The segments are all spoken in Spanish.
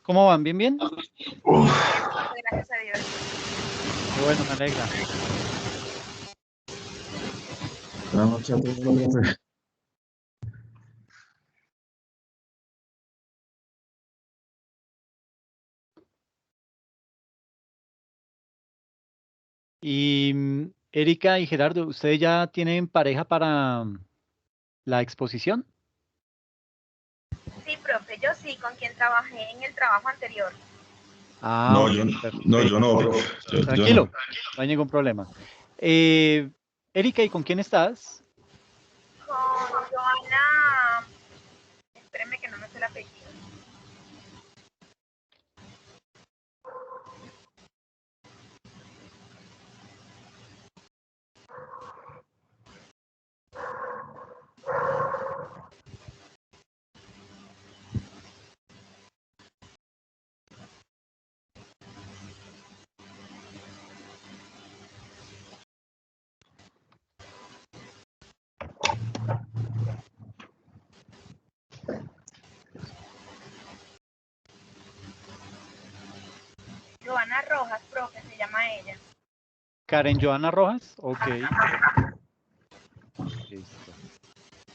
¿Cómo van? ¿Bien, bien? Gracias a Dios. Qué bueno, me alegra. Buenas noches a todos, profe. Y Erika y Gerardo, ¿ustedes ya tienen pareja para la exposición? Sí, profe, yo sí, con quien trabajé en el trabajo anterior. Ah, No, bueno, yo perfecto. no, profe. Yo Tranquilo, no. no hay ningún problema. Erika, ¿y con quién estás? Con Joana, espérenme que no me sé el apellido. Joana Rojas, profe, se llama ella. Karen Joana Rojas. Ok, listo.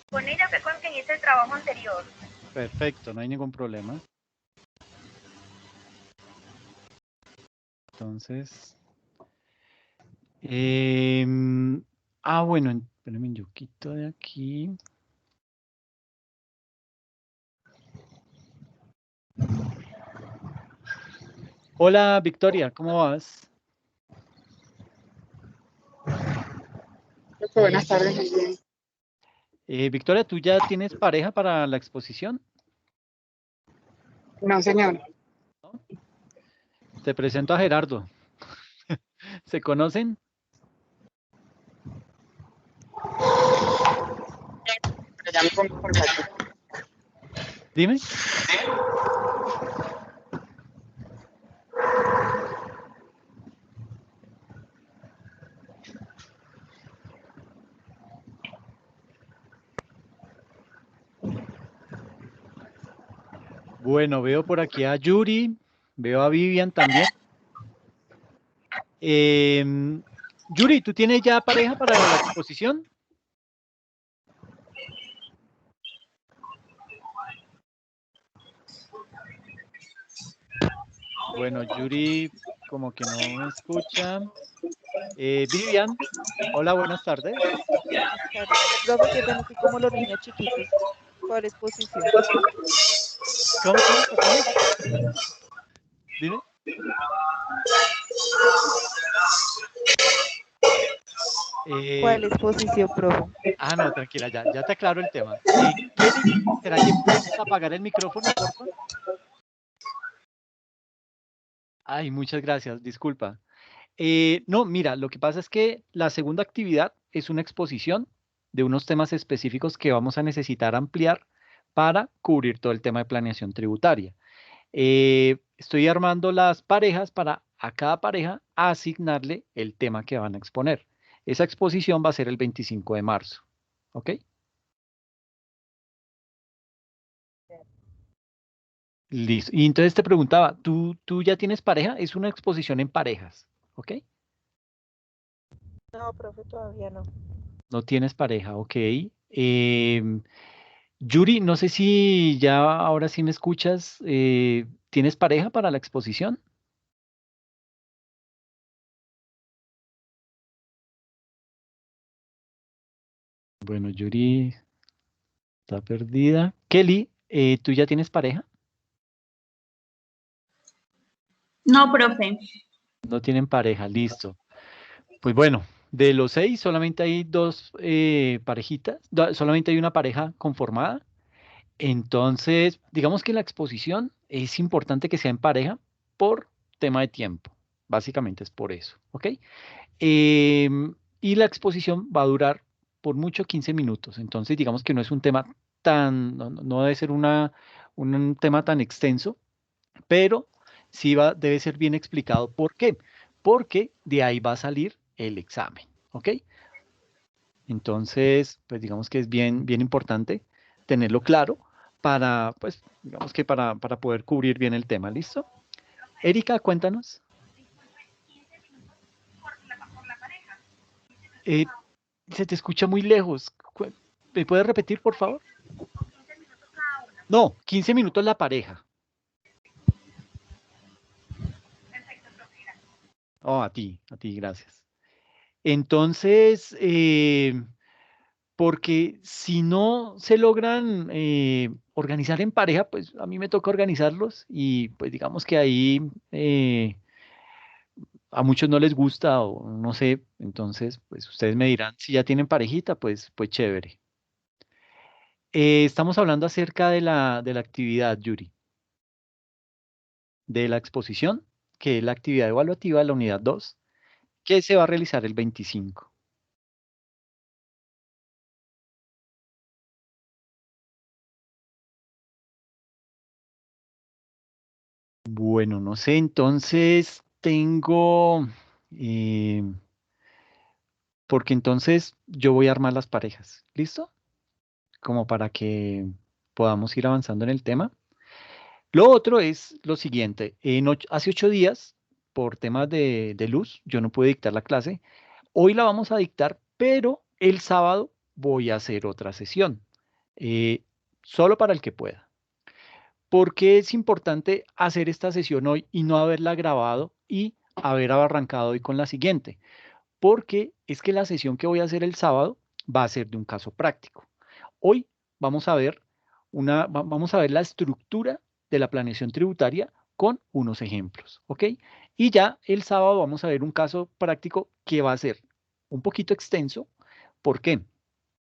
Con ella fue con quien hice el trabajo anterior. Perfecto, no hay ningún problema. Entonces, bueno, espérenme, yo quito de aquí. Hola, Victoria, ¿cómo vas? Buenas tardes, muy bien. Victoria, ¿tú ya tienes pareja para la exposición? No, señor. ¿No? Te presento a Gerardo. ¿Se conocen? Pero ya me pongo por aquí. Dime. Bueno, veo por aquí a Yuri, veo a Vivian también. Yuri, ¿tú tienes ya pareja para la exposición? Bueno, Yuri como que no me escucha. Vivian, hola, buenas tardes. Buenas tardes. Profe, qué pena que como los niños chiquitos. ¿Cuál exposición? ¿Cómo? Perdón. Dime. ¿Cuál exposición, profe? No, tranquila, ya te aclaro el tema. Kelly, ¿será que puedes apagar el micrófono, por favor? Ay, muchas gracias, disculpa. No, mira, lo que pasa es que la segunda actividad es una exposición de unos temas específicos que vamos a necesitar ampliar para cubrir todo el tema de planeación tributaria. Estoy armando las parejas para a cada pareja asignarle el tema que van a exponer. Esa exposición va a ser el 25 de marzo. ¿Ok? Listo. Y entonces te preguntaba, ¿tú ya tienes pareja? Es una exposición en parejas. ¿Ok? No, profe, todavía no. No tienes pareja. Ok. Yuri, no sé si ya ahora sí me escuchas. ¿Tienes pareja para la exposición? Bueno, Yuri está perdida. Kelly, ¿tú ya tienes pareja? No, profe. No tienen pareja, listo. Pues bueno, de los 6 solamente hay dos parejitas, solamente hay una pareja conformada. Entonces, digamos que la exposición es importante que sea en pareja por tema de tiempo. Básicamente es por eso, ¿ok? Y la exposición va a durar por mucho 15 minutos. Entonces, digamos que no es un tema no debe ser un tema tan extenso, pero sí debe ser bien explicado. ¿Por qué? Porque de ahí va a salir el examen, ¿ok? Entonces, pues digamos que es bien importante tenerlo claro para, pues, digamos que para poder cubrir bien el tema. ¿Listo? Erika, cuéntanos. Eh, Se te escucha muy lejos. ¿Me puedes repetir, por favor? No, 15 minutos la pareja. Oh, a ti, gracias. Entonces, porque si no se logran organizar en pareja, pues a mí me toca organizarlos y pues digamos que ahí a muchos no les gusta o no sé, entonces pues ustedes me dirán, si ya tienen parejita, pues chévere. Estamos hablando acerca de la actividad, Yuri, de la exposición, que es la actividad evaluativa de la unidad 2, que se va a realizar el 25. Bueno, no sé, entonces tengo, eh, porque entonces yo voy a armar las parejas, ¿listo? Como para que podamos ir avanzando en el tema. Lo otro es lo siguiente, hace 8 días, por temas de luz, yo no pude dictar la clase. Hoy la vamos a dictar, pero el sábado voy a hacer otra sesión, eh, solo para el que pueda. ¿Por qué es importante hacer esta sesión hoy y no haberla grabado y haber arrancado hoy con la siguiente? Porque es que la sesión que voy a hacer el sábado va a ser de un caso práctico. Hoy vamos a ver vamos a ver la estructura de la planeación tributaria con unos ejemplos, ¿ok? Y ya el sábado vamos a ver un caso práctico que va a ser un poquito extenso. ¿Por qué?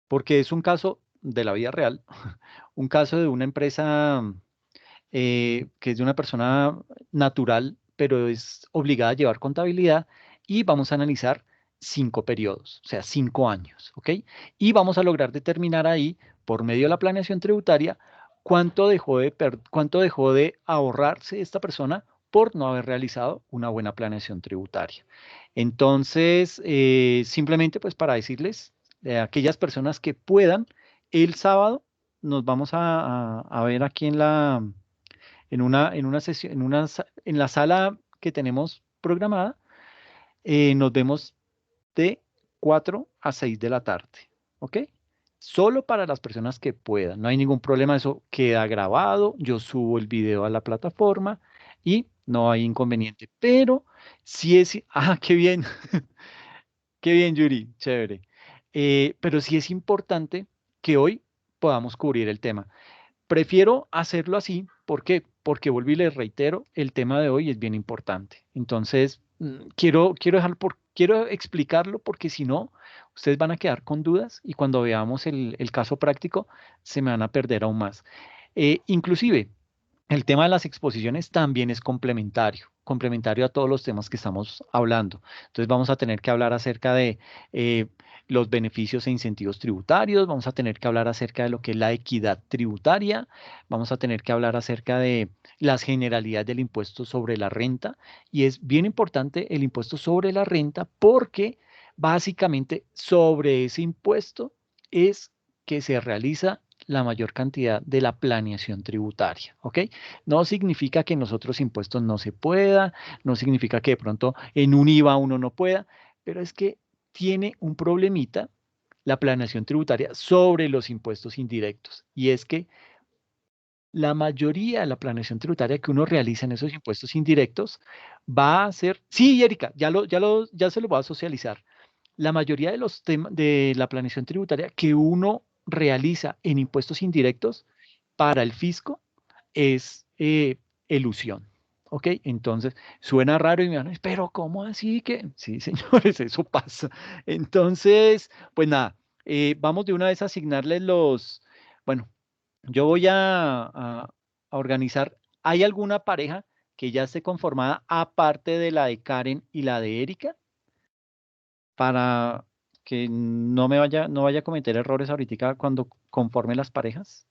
Porque es un caso de la vida real, un caso de una empresa que es de una persona natural, pero es obligada a llevar contabilidad y vamos a analizar 5 periodos, o sea, 5 años, ¿ok? Y vamos a lograr determinar ahí, por medio de la planeación tributaria, cuánto dejó de ahorrarse esta persona por no haber realizado una buena planeación tributaria. Entonces, simplemente pues para decirles, aquellas personas que puedan, el sábado nos vamos a ver aquí en una sesión, en la sala que tenemos programada, nos vemos de 4 a 6 de la tarde, ¿ok? Solo para las personas que puedan, no hay ningún problema, eso queda grabado, yo subo el video a la plataforma y no hay inconveniente, pero si es, qué bien, qué bien, Yuri, chévere. Pero sí es importante que hoy podamos cubrir el tema. Prefiero hacerlo así, ¿por qué? Porque vuelvo y les reitero, el tema de hoy es bien importante. Entonces, quiero explicarlo porque si no, ustedes van a quedar con dudas y cuando veamos el caso práctico, se me van a perder aún más. Inclusive, el tema de las exposiciones también es complementario a todos los temas que estamos hablando. Entonces vamos a tener que hablar acerca de los beneficios e incentivos tributarios, vamos a tener que hablar acerca de lo que es la equidad tributaria, vamos a tener que hablar acerca de las generalidades del impuesto sobre la renta. Y es bien importante el impuesto sobre la renta porque básicamente sobre ese impuesto es que se realiza la mayor cantidad de la planeación tributaria, ¿ok? No significa que en los otros impuestos no se pueda, no significa que de pronto en un IVA uno no pueda, pero es que tiene un problemita la planeación tributaria sobre los impuestos indirectos. Y es que la mayoría de la planeación tributaria que uno realiza en esos impuestos indirectos va a ser, sí, Erika, ya se lo voy a socializar. La mayoría de los temas de la planeación tributaria que uno realiza en impuestos indirectos para el fisco es elusión. ¿Ok? Entonces, suena raro y me van, pero ¿cómo así que? Sí, señores, eso pasa. Entonces, pues nada, vamos de una vez a asignarles bueno, yo voy a organizar. ¿Hay alguna pareja que ya esté conformada aparte de la de Karen y la de Erika? Para que no vaya a cometer errores ahorita cuando conforme las parejas.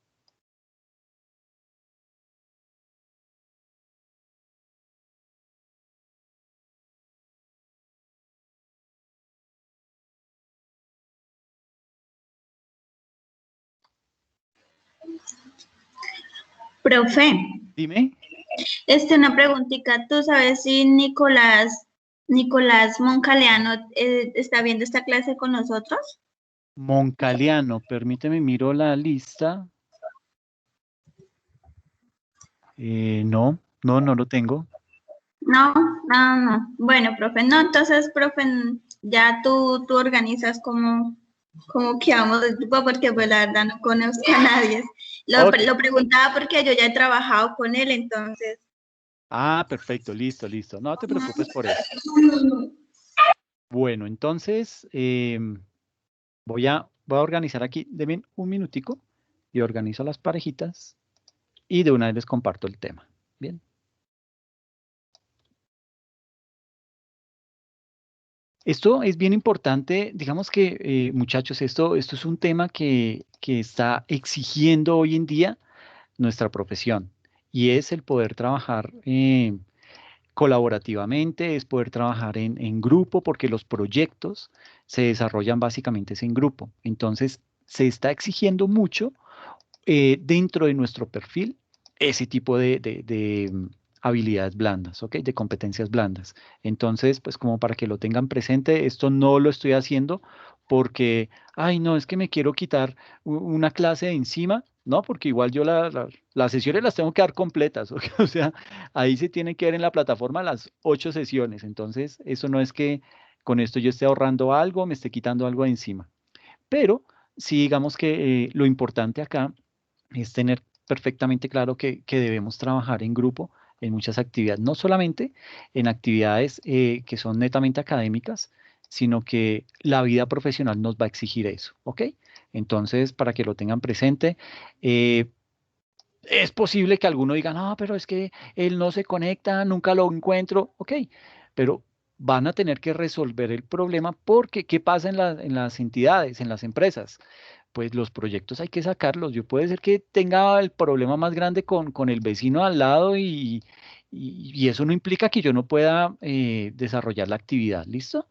Profe, Dime. una preguntita. ¿Tú sabes si Nicolás Moncaleano está viendo esta clase con nosotros? Moncaliano, permíteme, miro la lista. No lo tengo. No. Bueno, profe, no, entonces, profe, ya tú organizas cómo que vamos del grupo, porque pues la verdad no conozco a nadie. Ok. Lo preguntaba porque yo ya he trabajado con él, entonces. Ah, perfecto, listo. No te preocupes por eso. Bueno, entonces voy a organizar aquí. Denme un minutico y organizo las parejitas y de una vez les comparto el tema. Bien. Esto es bien importante, digamos que, muchachos, esto es un tema que está exigiendo hoy en día nuestra profesión y es el poder trabajar colaborativamente, es poder trabajar en grupo, porque los proyectos se desarrollan básicamente es en grupo. Entonces, se está exigiendo mucho dentro de nuestro perfil ese tipo de habilidades blandas, ¿ok? De competencias blandas. Entonces, pues como para que lo tengan presente, esto no lo estoy haciendo porque, ay, no, es que me quiero quitar una clase de encima, ¿no? Porque igual yo las sesiones las tengo que dar completas, ¿ok? O sea, ahí se tiene que ver en la plataforma las 8 sesiones. Entonces, eso no es que con esto yo esté ahorrando algo, me esté quitando algo de encima. Pero sí, digamos que lo importante acá es tener perfectamente claro que debemos trabajar en grupo en muchas actividades, no solamente en actividades que son netamente académicas, sino que la vida profesional nos va a exigir eso, ¿ok? Entonces, para que lo tengan presente, eh, es posible que alguno diga, no, pero es que él no se conecta, nunca lo encuentro, ok, pero van a tener que resolver el problema porque, ¿qué pasa en las entidades, en las empresas? Pues los proyectos hay que sacarlos. Yo puede ser que tenga el problema más grande con el vecino al lado y eso no implica que yo no pueda desarrollar la actividad, ¿listo?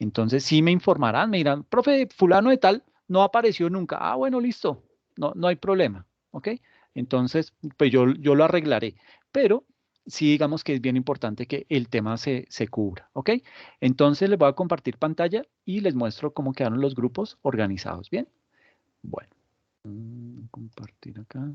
Entonces sí me informarán, me dirán, profe, fulano de tal no apareció nunca. Ah, bueno, listo, no hay problema, ¿ok? Entonces, pues yo lo arreglaré, pero sí digamos que es bien importante que el tema se cubra, ¿ok? Entonces les voy a compartir pantalla y les muestro cómo quedaron los grupos organizados, ¿bien? Bueno, compartir acá.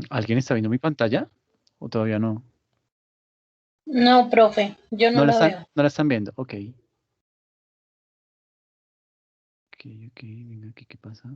¿Alguien está viendo mi pantalla? ¿O todavía no? No, profe, yo no lo veo. No la están viendo, ok. Ok, venga aquí, ¿qué pasa?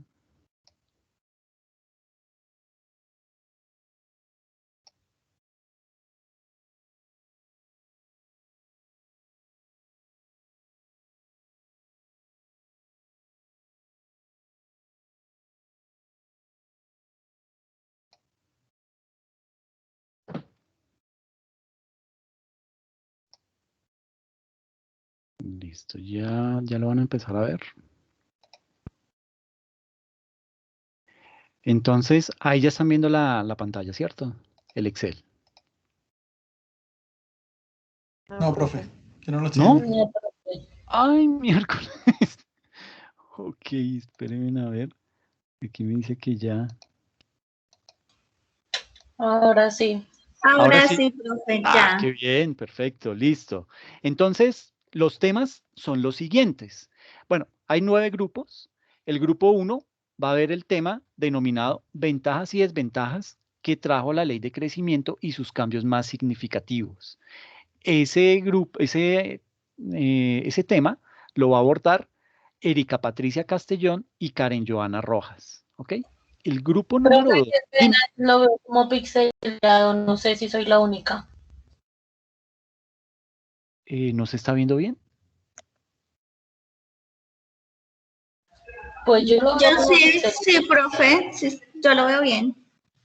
Listo, ya lo van a empezar a ver. Entonces, ahí ya están viendo la pantalla, ¿cierto? El Excel. No, profe, que no lo ¿No? tiene. No, profe. Ay, miércoles. Ok, espérenme a ver. Aquí me dice que ya. Ahora sí. Ahora Ahora sí. sí, profe, Ah, ya. qué bien, perfecto, listo. Entonces, los temas son los siguientes. Bueno, hay 9 grupos. El grupo 1 va a ver el tema denominado ventajas y desventajas que trajo la ley de crecimiento y sus cambios más significativos. Ese grupo, ese tema lo va a abordar Erika Patricia Castellón y Karen Joana Rojas. ¿Ok? El grupo número Profe, 2. qué pena, lo veo como pixelado, no sé si soy la única. ¿No se está viendo bien? Pues yo lo Yo veo como pixelado. sí, profe, sí, yo lo veo bien.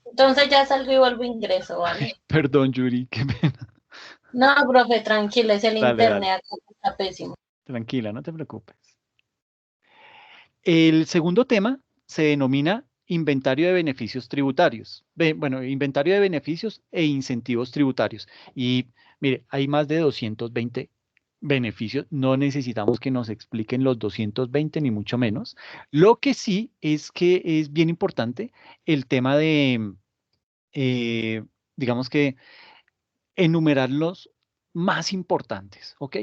Entonces ya salgo y vuelvo a ingreso, ¿vale? Perdón, Yuri, qué pena. No, profe, tranquilo, es el Dale, dale. internet acá Está pésimo. Tranquila, no te preocupes. El segundo tema se denomina inventario de beneficios tributarios. Bueno, inventario de beneficios e incentivos tributarios. Y mire, hay más de 220 beneficios. No necesitamos que nos expliquen los 220 ni mucho menos. Lo que sí es que es bien importante el tema de, digamos que, enumerar los más importantes, ¿ok?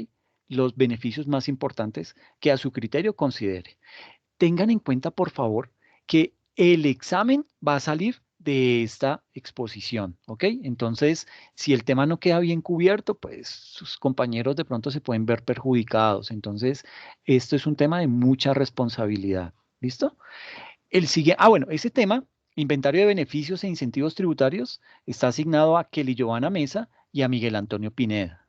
Los beneficios más importantes que a su criterio considere. Tengan en cuenta, por favor, que el examen va a salir de esta exposición, ¿ok? Entonces, si el tema no queda bien cubierto, pues sus compañeros de pronto se pueden ver perjudicados. Entonces, esto es un tema de mucha responsabilidad. ¿Listo? Bueno, ese tema, inventario de beneficios e incentivos tributarios, está asignado a Kelly Giovanna Mesa y a Miguel Antonio Pineda,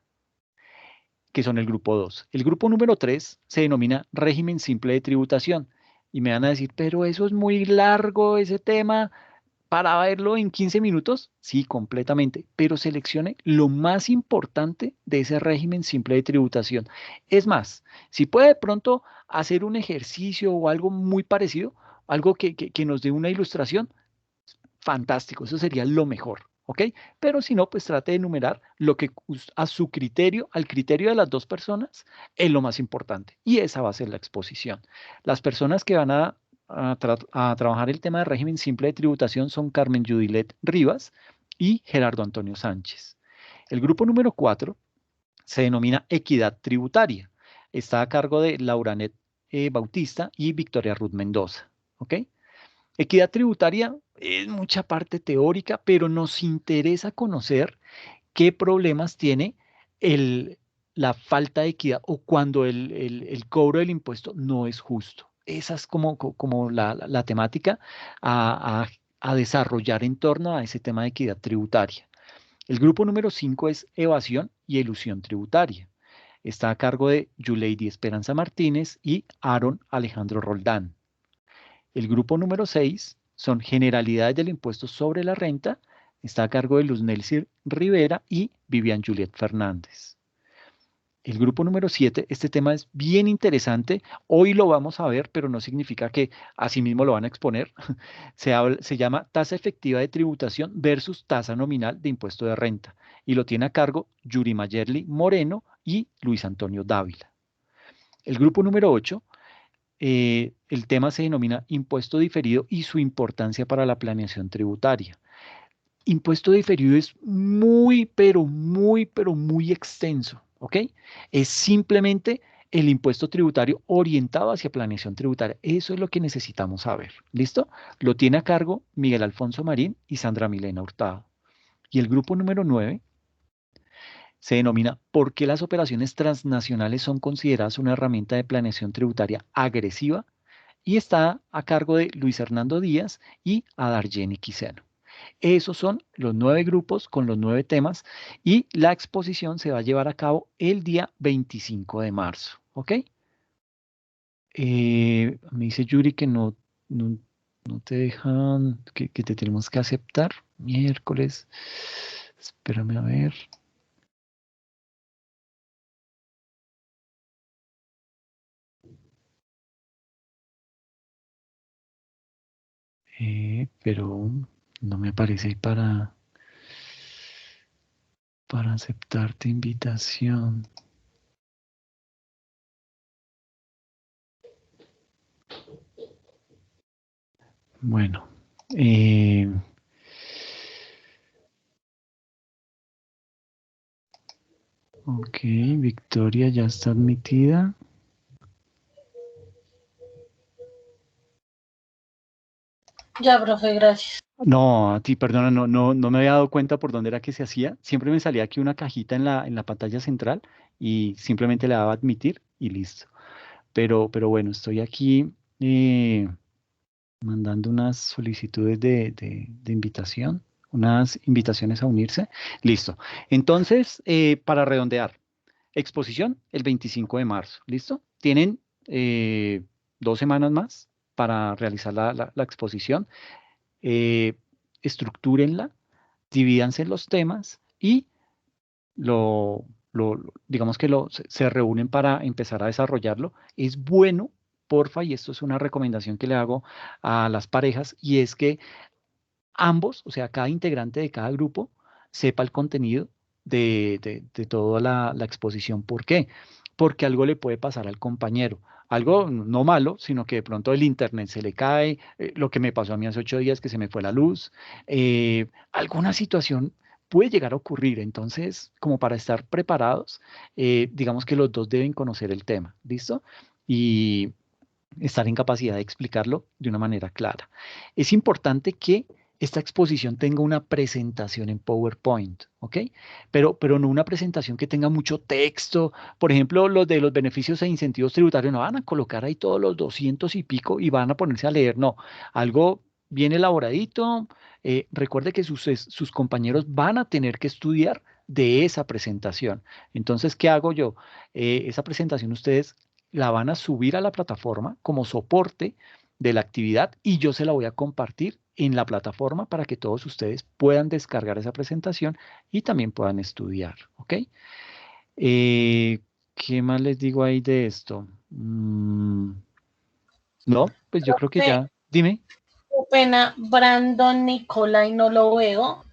que son el grupo 2. El grupo número 3 se denomina régimen simple de tributación. Y me van a decir, pero eso es muy largo, ese tema, para verlo en 15 minutos. Sí, completamente, pero seleccione lo más importante de ese régimen simple de tributación. Es más, si puede de pronto hacer un ejercicio o algo muy parecido, algo que nos dé una ilustración, fantástico, eso sería lo mejor, ¿ok? Pero si no, pues trate de enumerar lo que a su criterio, al criterio de las dos personas, es lo más importante. Y esa va a ser la exposición. Las personas que van a trabajar el tema de régimen simple de tributación son Carmen Judilet Rivas y Gerardo Antonio Sánchez. El grupo número 4 se denomina equidad tributaria. Está a cargo de Lauranet Bautista y Victoria Ruth Mendoza, ¿ok? Equidad tributaria es mucha parte teórica, pero nos interesa conocer qué problemas tiene el, la falta de equidad o cuando el cobro del impuesto no es justo. Esa es como la temática a, a- a desarrollar en torno a ese tema de equidad tributaria. El grupo número 5 es evasión y elusión tributaria. Está a cargo de Yuleidi Esperanza Martínez y Aaron Alejandro Roldán. El grupo número 6 son generalidades del impuesto sobre la renta. Está a cargo de Luz Nelcy Rivera y Vivian Juliet Fernández. El grupo número 7, este tema es bien interesante. Hoy lo vamos a ver, pero no significa que así mismo lo van a exponer. Se llama tasa efectiva de tributación versus tasa nominal de impuesto de renta. Y lo tiene a cargo Yuri Mayerly Moreno y Luis Antonio Dávila. El grupo número 8, el tema se denomina impuesto diferido y su importancia para la planeación tributaria. Impuesto diferido es muy, pero muy extenso, ¿ok? Es simplemente el impuesto tributario orientado hacia planeación tributaria. Eso es lo que necesitamos saber. ¿Listo? Lo tiene a cargo Miguel Alfonso Marín y Sandra Milena Hurtado. Y el grupo número 9 se denomina ¿por qué las operaciones transnacionales son consideradas una herramienta de planeación tributaria agresiva? Y está a cargo de Luis Hernando Díaz y Adarjeni Quiseno. Esos son los 9 grupos con los 9 temas y la exposición se va a llevar a cabo el día 25 de marzo. ¿Ok? Me dice Yuri que no te dejan, que te tenemos que aceptar. Miércoles. Espérame a ver. Pero no me aparece ahí para aceptarte invitación. Bueno, ok, Victoria ya está admitida. Ya, profe, gracias. No, a ti, perdona, no me había dado cuenta por dónde era que se hacía. Siempre me salía aquí una cajita en la pantalla central y simplemente le daba admitir y listo. Pero bueno, estoy aquí mandando unas solicitudes de invitación, unas invitaciones a unirse. Listo. Entonces, para redondear, exposición el 25 de marzo. ¿Listo? Tienen 2 semanas más para realizar la exposición. eh, Estructúrenla, divídanse en los temas y lo digamos que se reúnen para empezar a desarrollarlo. Es bueno, porfa, y esto es una recomendación que le hago a las parejas, y es que ambos, o sea, cada integrante de cada grupo, sepa el contenido de toda la exposición. ¿Por qué? Porque algo le puede pasar al compañero. Algo no malo, sino que de pronto el internet se le cae, lo que me pasó a mí hace 8 días que se me fue la luz, alguna situación puede llegar a ocurrir. Entonces, como para estar preparados, digamos que los dos deben conocer el tema, ¿listo? Y estar en capacidad de explicarlo de una manera clara. Es importante que esta exposición tenga una presentación en PowerPoint, ¿ok? Pero no una presentación que tenga mucho texto. Por ejemplo, los de los beneficios e incentivos tributarios no van a colocar ahí todos los 200 y pico y van a ponerse a leer, no. Algo bien elaboradito. Recuerde que sus compañeros van a tener que estudiar de esa presentación. Entonces, ¿qué hago yo? Esa presentación ustedes la van a subir a la plataforma como soporte de la actividad y yo se la voy a compartir en la plataforma para que todos ustedes puedan descargar esa presentación y también puedan estudiar, ¿ok? Eh, ¿Qué más les digo ahí de esto? No, pues yo creo que Profe, ya. Dime. qué pena, Brandon Nicolai no lo veo.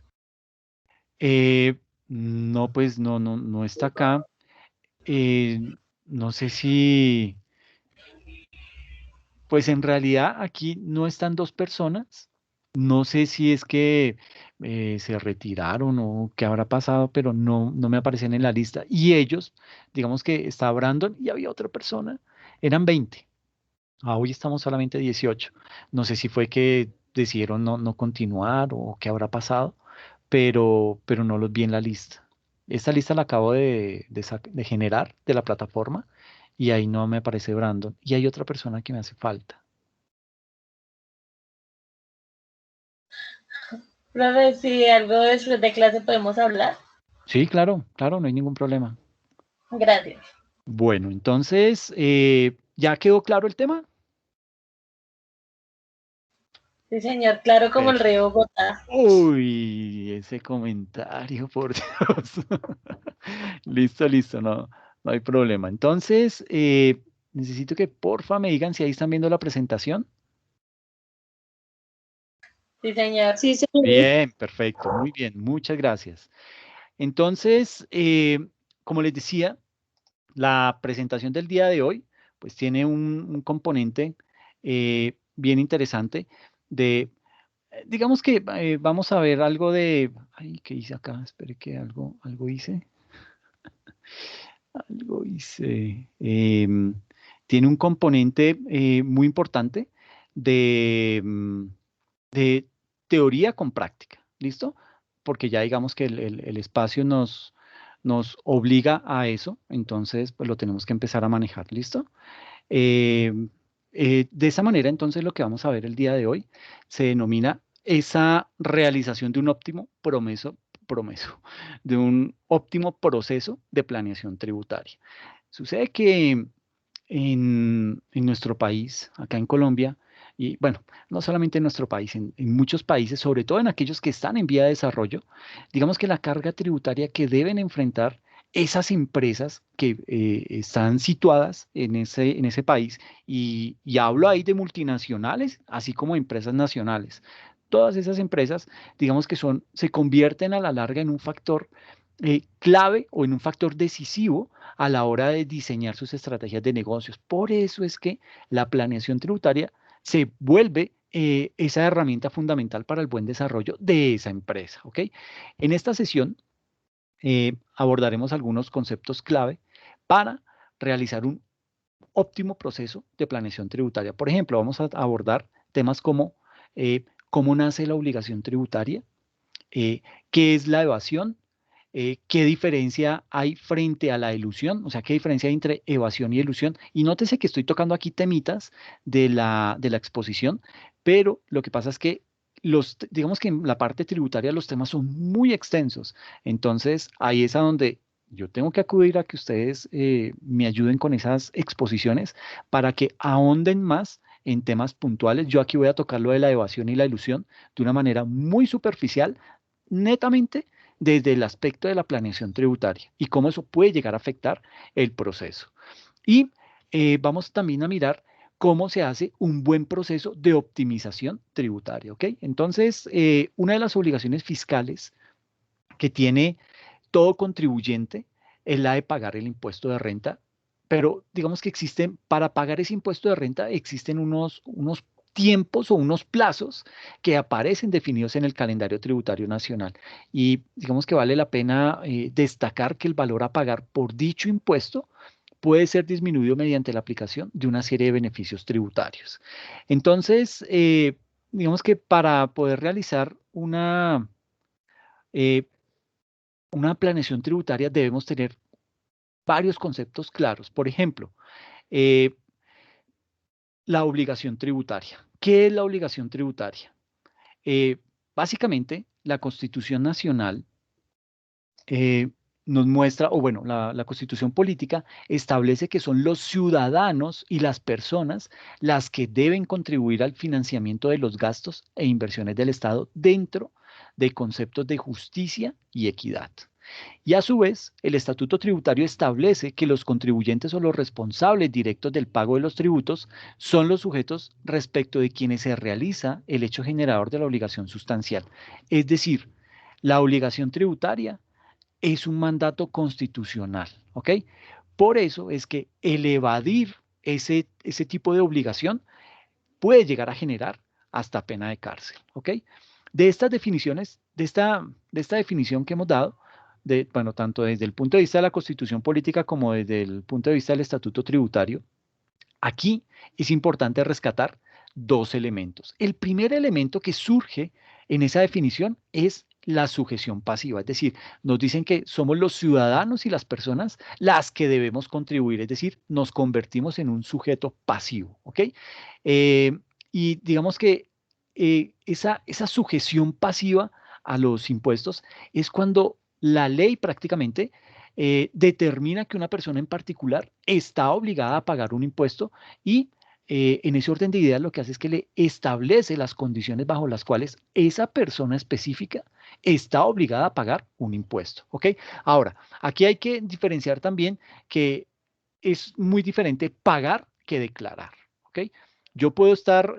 No, pues no está acá. Eh, no sé si, pues en realidad aquí no están dos personas. No sé si es que se retiraron o qué habrá pasado, pero no me aparecen en la lista. Y ellos, digamos que está Brandon y había otra persona, eran 20. Hoy estamos solamente 18. No sé si fue que decidieron no continuar o qué habrá pasado, pero no los vi en la lista. Esta lista la acabo de generar de la plataforma y ahí no me aparece Brandon. Y hay otra persona que me hace falta. Profe, si algo después de clase podemos hablar. Sí, claro, claro, no hay ningún problema. Gracias. Bueno, entonces, ¿ya quedó claro el tema? Sí, señor, claro como el Perfecto. río Bogotá. Uy, ese comentario, por Dios. Listo, listo, no hay problema. Entonces, necesito que porfa me digan si ahí están viendo la presentación. Sí, señor. Sí, señor. Bien, perfecto, muy bien, muchas gracias. Entonces, como les decía, la presentación del día de hoy, pues tiene un componente bien interesante de, digamos que vamos a ver algo de, ay, ¿qué hice acá? Espere que algo hice. Algo hice. Tiene un componente muy importante de, de teoría con práctica, ¿listo? Porque ya digamos que el espacio nos obliga a eso, entonces pues lo tenemos que empezar a manejar, ¿listo? Eh, de esa manera, entonces, lo que vamos a ver el día de hoy se denomina esa realización de un óptimo promeso, de un óptimo proceso de planeación tributaria. Sucede que en nuestro país, acá en Colombia, y bueno, no solamente en nuestro país, en muchos países, sobre todo en aquellos que están en vía de desarrollo, digamos que la carga tributaria que deben enfrentar esas empresas que están situadas en ese país, y hablo ahí de multinacionales, así como empresas nacionales. Todas esas empresas, digamos que se convierten a la larga en un factor clave o en un factor decisivo a la hora de diseñar sus estrategias de negocios. Por eso es que la planeación tributaria se vuelve esa herramienta fundamental para el buen desarrollo de esa empresa, ¿ok? En esta sesión abordaremos algunos conceptos clave para realizar un óptimo proceso de planeación tributaria. Por ejemplo, vamos a abordar temas como cómo nace la obligación tributaria, qué es la evasión, qué diferencia hay frente a la elusión, o sea, qué diferencia hay entre evasión y elusión. Y nótese que estoy tocando aquí temitas de la exposición, pero lo que pasa es que digamos que en la parte tributaria los temas son muy extensos. Entonces, ahí es a donde yo tengo que acudir a que ustedes me ayuden con esas exposiciones para que ahonden más en temas puntuales. Yo aquí voy a tocar lo de la evasión y la ilusión de una manera muy superficial, netamente desde el aspecto de la planeación tributaria y cómo eso puede llegar a afectar el proceso. Y vamos también a mirar cómo se hace un buen proceso de optimización tributaria, ¿ok? Entonces, una de las obligaciones fiscales que tiene todo contribuyente es la de pagar el impuesto de renta, pero digamos que para pagar ese impuesto de renta existen unos tiempos o unos plazos que aparecen definidos en el calendario tributario nacional. Y digamos que vale la pena destacar que el valor a pagar por dicho impuesto puede ser disminuido mediante la aplicación de una serie de beneficios tributarios. Entonces, digamos que para poder realizar una planeación tributaria debemos tener varios conceptos claros. Por ejemplo, la obligación tributaria. ¿Qué es la obligación tributaria? Básicamente, la Constitución Nacional nos muestra, o bueno, la Constitución Política establece que son los ciudadanos y las personas las que deben contribuir al financiamiento de los gastos e inversiones del Estado dentro de conceptos de justicia y equidad. Y a su vez, el Estatuto Tributario establece que los contribuyentes o los responsables directos del pago de los tributos son los sujetos respecto de quienes se realiza el hecho generador de la obligación sustancial. Es decir, la obligación tributaria es un mandato constitucional, ¿ok? Por eso es que el evadir ese tipo de obligación puede llegar a generar hasta pena de cárcel, ¿ok? De estas definiciones, de esta definición que hemos dado, bueno, tanto desde el punto de vista de la Constitución Política como desde el punto de vista del Estatuto Tributario, aquí es importante rescatar dos elementos. El primer elemento que surge en esa definición es la sujeción pasiva, es decir, nos dicen que somos los ciudadanos y las personas las que debemos contribuir, es decir, nos convertimos en un sujeto pasivo, ¿ok? Y digamos que esa sujeción pasiva a los impuestos es cuando la ley prácticamente determina que una persona en particular está obligada a pagar un impuesto y en ese orden de ideas lo que hace es que le establece las condiciones bajo las cuales esa persona específica está obligada a pagar un impuesto, ¿ok? Ahora, aquí hay que diferenciar también que es muy diferente pagar que declarar, ¿ok? Yo puedo estar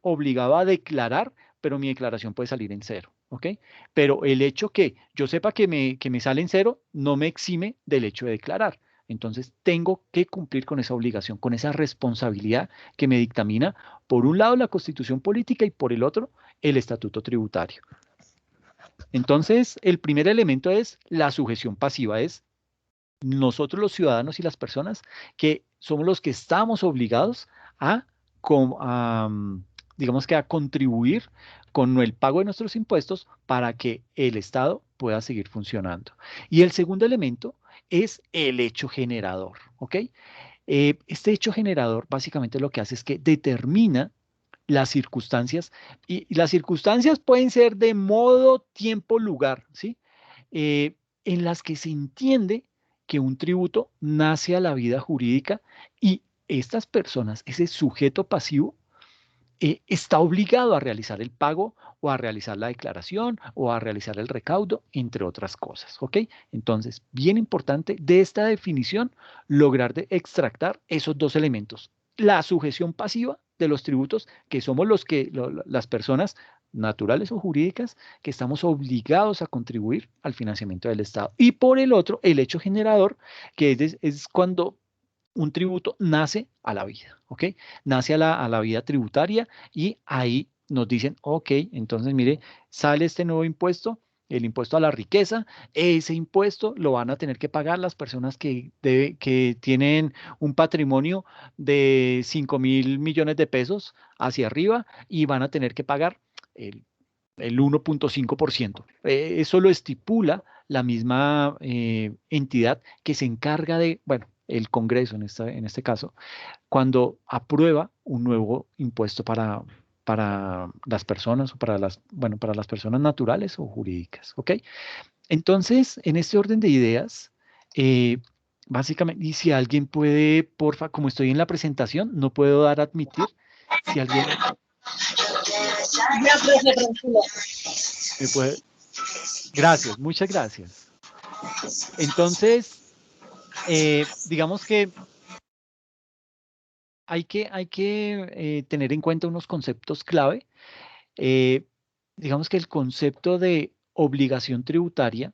obligado a declarar, pero mi declaración puede salir en cero, ¿ok? Pero el hecho que yo sepa que me sale en cero no me exime del hecho de declarar. Entonces, tengo que cumplir con esa obligación, con esa responsabilidad que me dictamina, por un lado, la Constitución Política y por el otro, el Estatuto Tributario. Entonces, el primer elemento es la sujeción pasiva, es nosotros los ciudadanos y las personas que somos los que estamos obligados digamos que a contribuir con el pago de nuestros impuestos para que el Estado pueda seguir funcionando. Y el segundo elemento es el hecho generador, ¿ok? Este hecho generador básicamente lo que hace es que determina las circunstancias, y las circunstancias pueden ser de modo, tiempo, lugar, ¿sí? En las que se entiende que un tributo nace a la vida jurídica y estas personas, ese sujeto pasivo, está obligado a realizar el pago o a realizar la declaración o a realizar el recaudo, entre otras cosas, ¿ok? Entonces, bien importante de esta definición lograr extractar esos dos elementos. La sujeción pasiva de los tributos, que somos las personas naturales o jurídicas que estamos obligados a contribuir al financiamiento del Estado. Y por el otro, el hecho generador, que es cuando un tributo nace a la vida, ¿ok? Nace a la vida tributaria y ahí nos dicen, ok, entonces mire, sale este nuevo impuesto, el impuesto a la riqueza, ese impuesto lo van a tener que pagar las personas que tienen un patrimonio de 5.000 millones de pesos hacia arriba y van a tener que pagar el 1.5%. Eso lo estipula la misma entidad que se encarga de, bueno, el Congreso en este caso, cuando aprueba un nuevo impuesto para las personas o para las personas naturales o jurídicas, ¿ok? Entonces, en este orden de ideas, básicamente, y si alguien puede, porfa, como estoy en la presentación, no puedo dar a admitir, si alguien... Ya, profe, tranquilo. ¿Me puede? Gracias, muchas gracias. Entonces, digamos que hay que tener en cuenta unos conceptos clave. Digamos que el concepto de obligación tributaria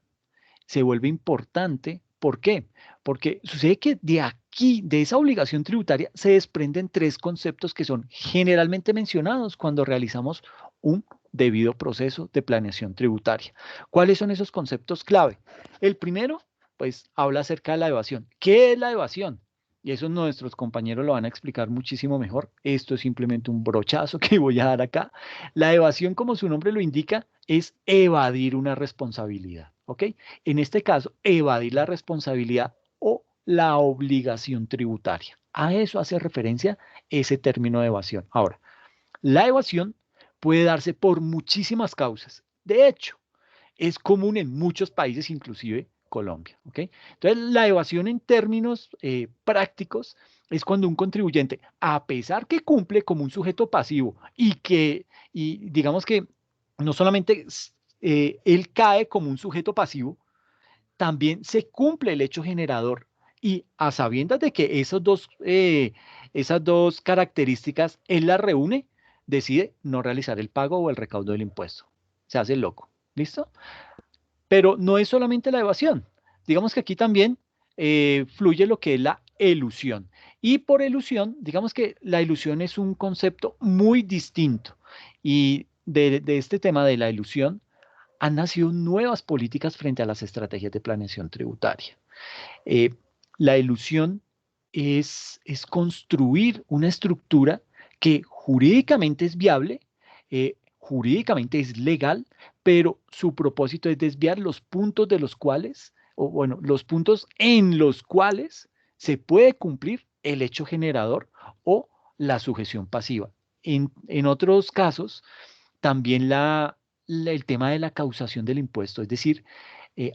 se vuelve importante. ¿Por qué? Porque sucede que de aquí, de esa obligación tributaria, se desprenden tres conceptos que son generalmente mencionados cuando realizamos un debido proceso de planeación tributaria. ¿Cuáles son esos conceptos clave? El primero, pues, habla acerca de la evasión. ¿Qué es la evasión? Y eso nuestros compañeros lo van a explicar muchísimo mejor. Esto es simplemente un brochazo que voy a dar acá. La evasión, como su nombre lo indica, es evadir una responsabilidad, ¿ok? En este caso, evadir la responsabilidad o la obligación tributaria. A eso hace referencia ese término de evasión. Ahora, la evasión puede darse por muchísimas causas. De hecho, es común en muchos países, inclusive Colombia, ¿ok? Entonces, la evasión en términos prácticos es cuando un contribuyente, a pesar que cumple como un sujeto pasivo y digamos que no solamente él cae como un sujeto pasivo, también se cumple el hecho generador y a sabiendas de que esas dos características él las reúne, decide no realizar el pago o el recaudo del impuesto. Se hace el loco. ¿Listo? Pero no es solamente la evasión. Digamos que aquí también fluye lo que es la elusión. Y por elusión, digamos que la ilusión es un concepto muy distinto. Y de este tema de la elusión han nacido nuevas políticas frente a las estrategias de planeación tributaria. Eh, la elusión es construir una estructura que jurídicamente es viable, jurídicamente es legal, pero su propósito es desviar los puntos de los cuales, o bueno, los puntos en los cuales se puede cumplir el hecho generador o la sujeción pasiva. En otros casos, también el tema de la causación del impuesto, es decir,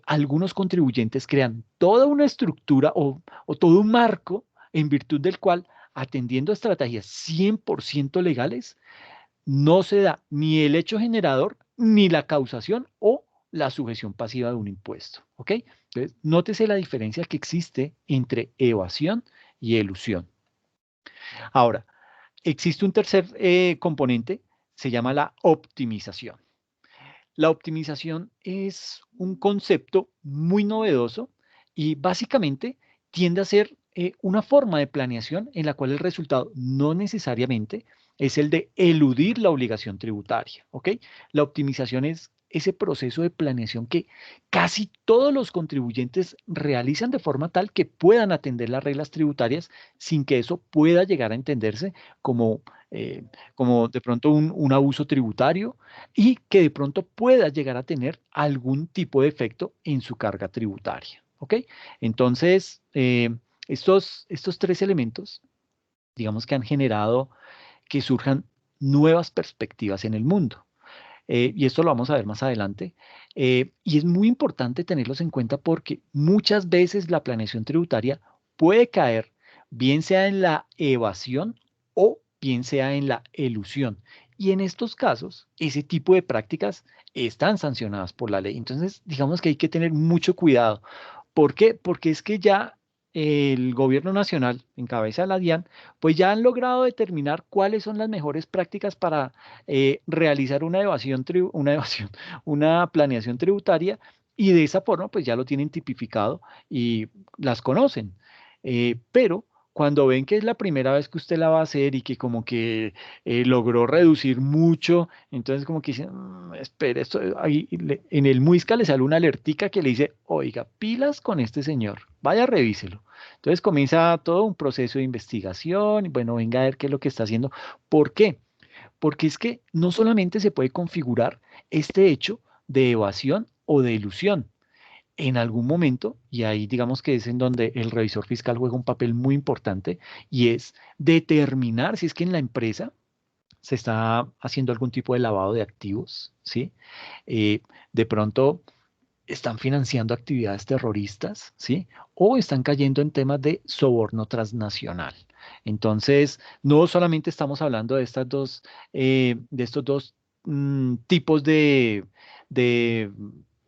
algunos contribuyentes crean toda una estructura o todo un marco en virtud del cual, atendiendo a estrategias 100% legales, no se da ni el hecho generador, ni la causación o la sujeción pasiva de un impuesto. ¿Ok? Entonces, nótese la diferencia que existe entre evasión y elusión. Ahora, existe un tercer componente, se llama la optimización. La optimización es un concepto muy novedoso y básicamente tiende a ser una forma de planeación en la cual el resultado no necesariamente es el de eludir la obligación tributaria, ¿ok? La optimización es ese proceso de planeación que casi todos los contribuyentes realizan de forma tal que puedan atender las reglas tributarias sin que eso pueda llegar a entenderse como, como de pronto un abuso tributario y que de pronto pueda llegar a tener algún tipo de efecto en su carga tributaria, ¿ok? Entonces, estos tres elementos, digamos que han generado que surjan nuevas perspectivas en el mundo. Y esto lo vamos a ver más adelante. Y es muy importante tenerlos en cuenta porque muchas veces la planeación tributaria puede caer, bien sea en la evasión o bien sea en la elusión. Y en estos casos, ese tipo de prácticas están sancionadas por la ley. Entonces, digamos que hay que tener mucho cuidado. ¿Por qué? Porque es que ya el gobierno nacional, en cabeza de la DIAN, pues ya han logrado determinar cuáles son las mejores prácticas para realizar una planeación tributaria y de esa forma pues ya lo tienen tipificado y las conocen. Pero cuando ven que es la primera vez que usted la va a hacer y que como que logró reducir mucho, entonces como que dicen, espere, esto, ahí en el Muisca le sale una alertica que le dice, oiga, pilas con este señor, vaya, revíselo. Entonces comienza todo un proceso de investigación y bueno, venga a ver qué es lo que está haciendo. ¿Por qué? Porque es que no solamente se puede configurar este hecho de evasión o de ilusión. En algún momento, y ahí digamos que es en donde el revisor fiscal juega un papel muy importante, y es determinar si es que en la empresa se está haciendo algún tipo de lavado de activos, ¿sí? De pronto están financiando actividades terroristas, ¿sí? O están cayendo en temas de soborno transnacional. Entonces, no solamente estamos hablando de estos dos tipos de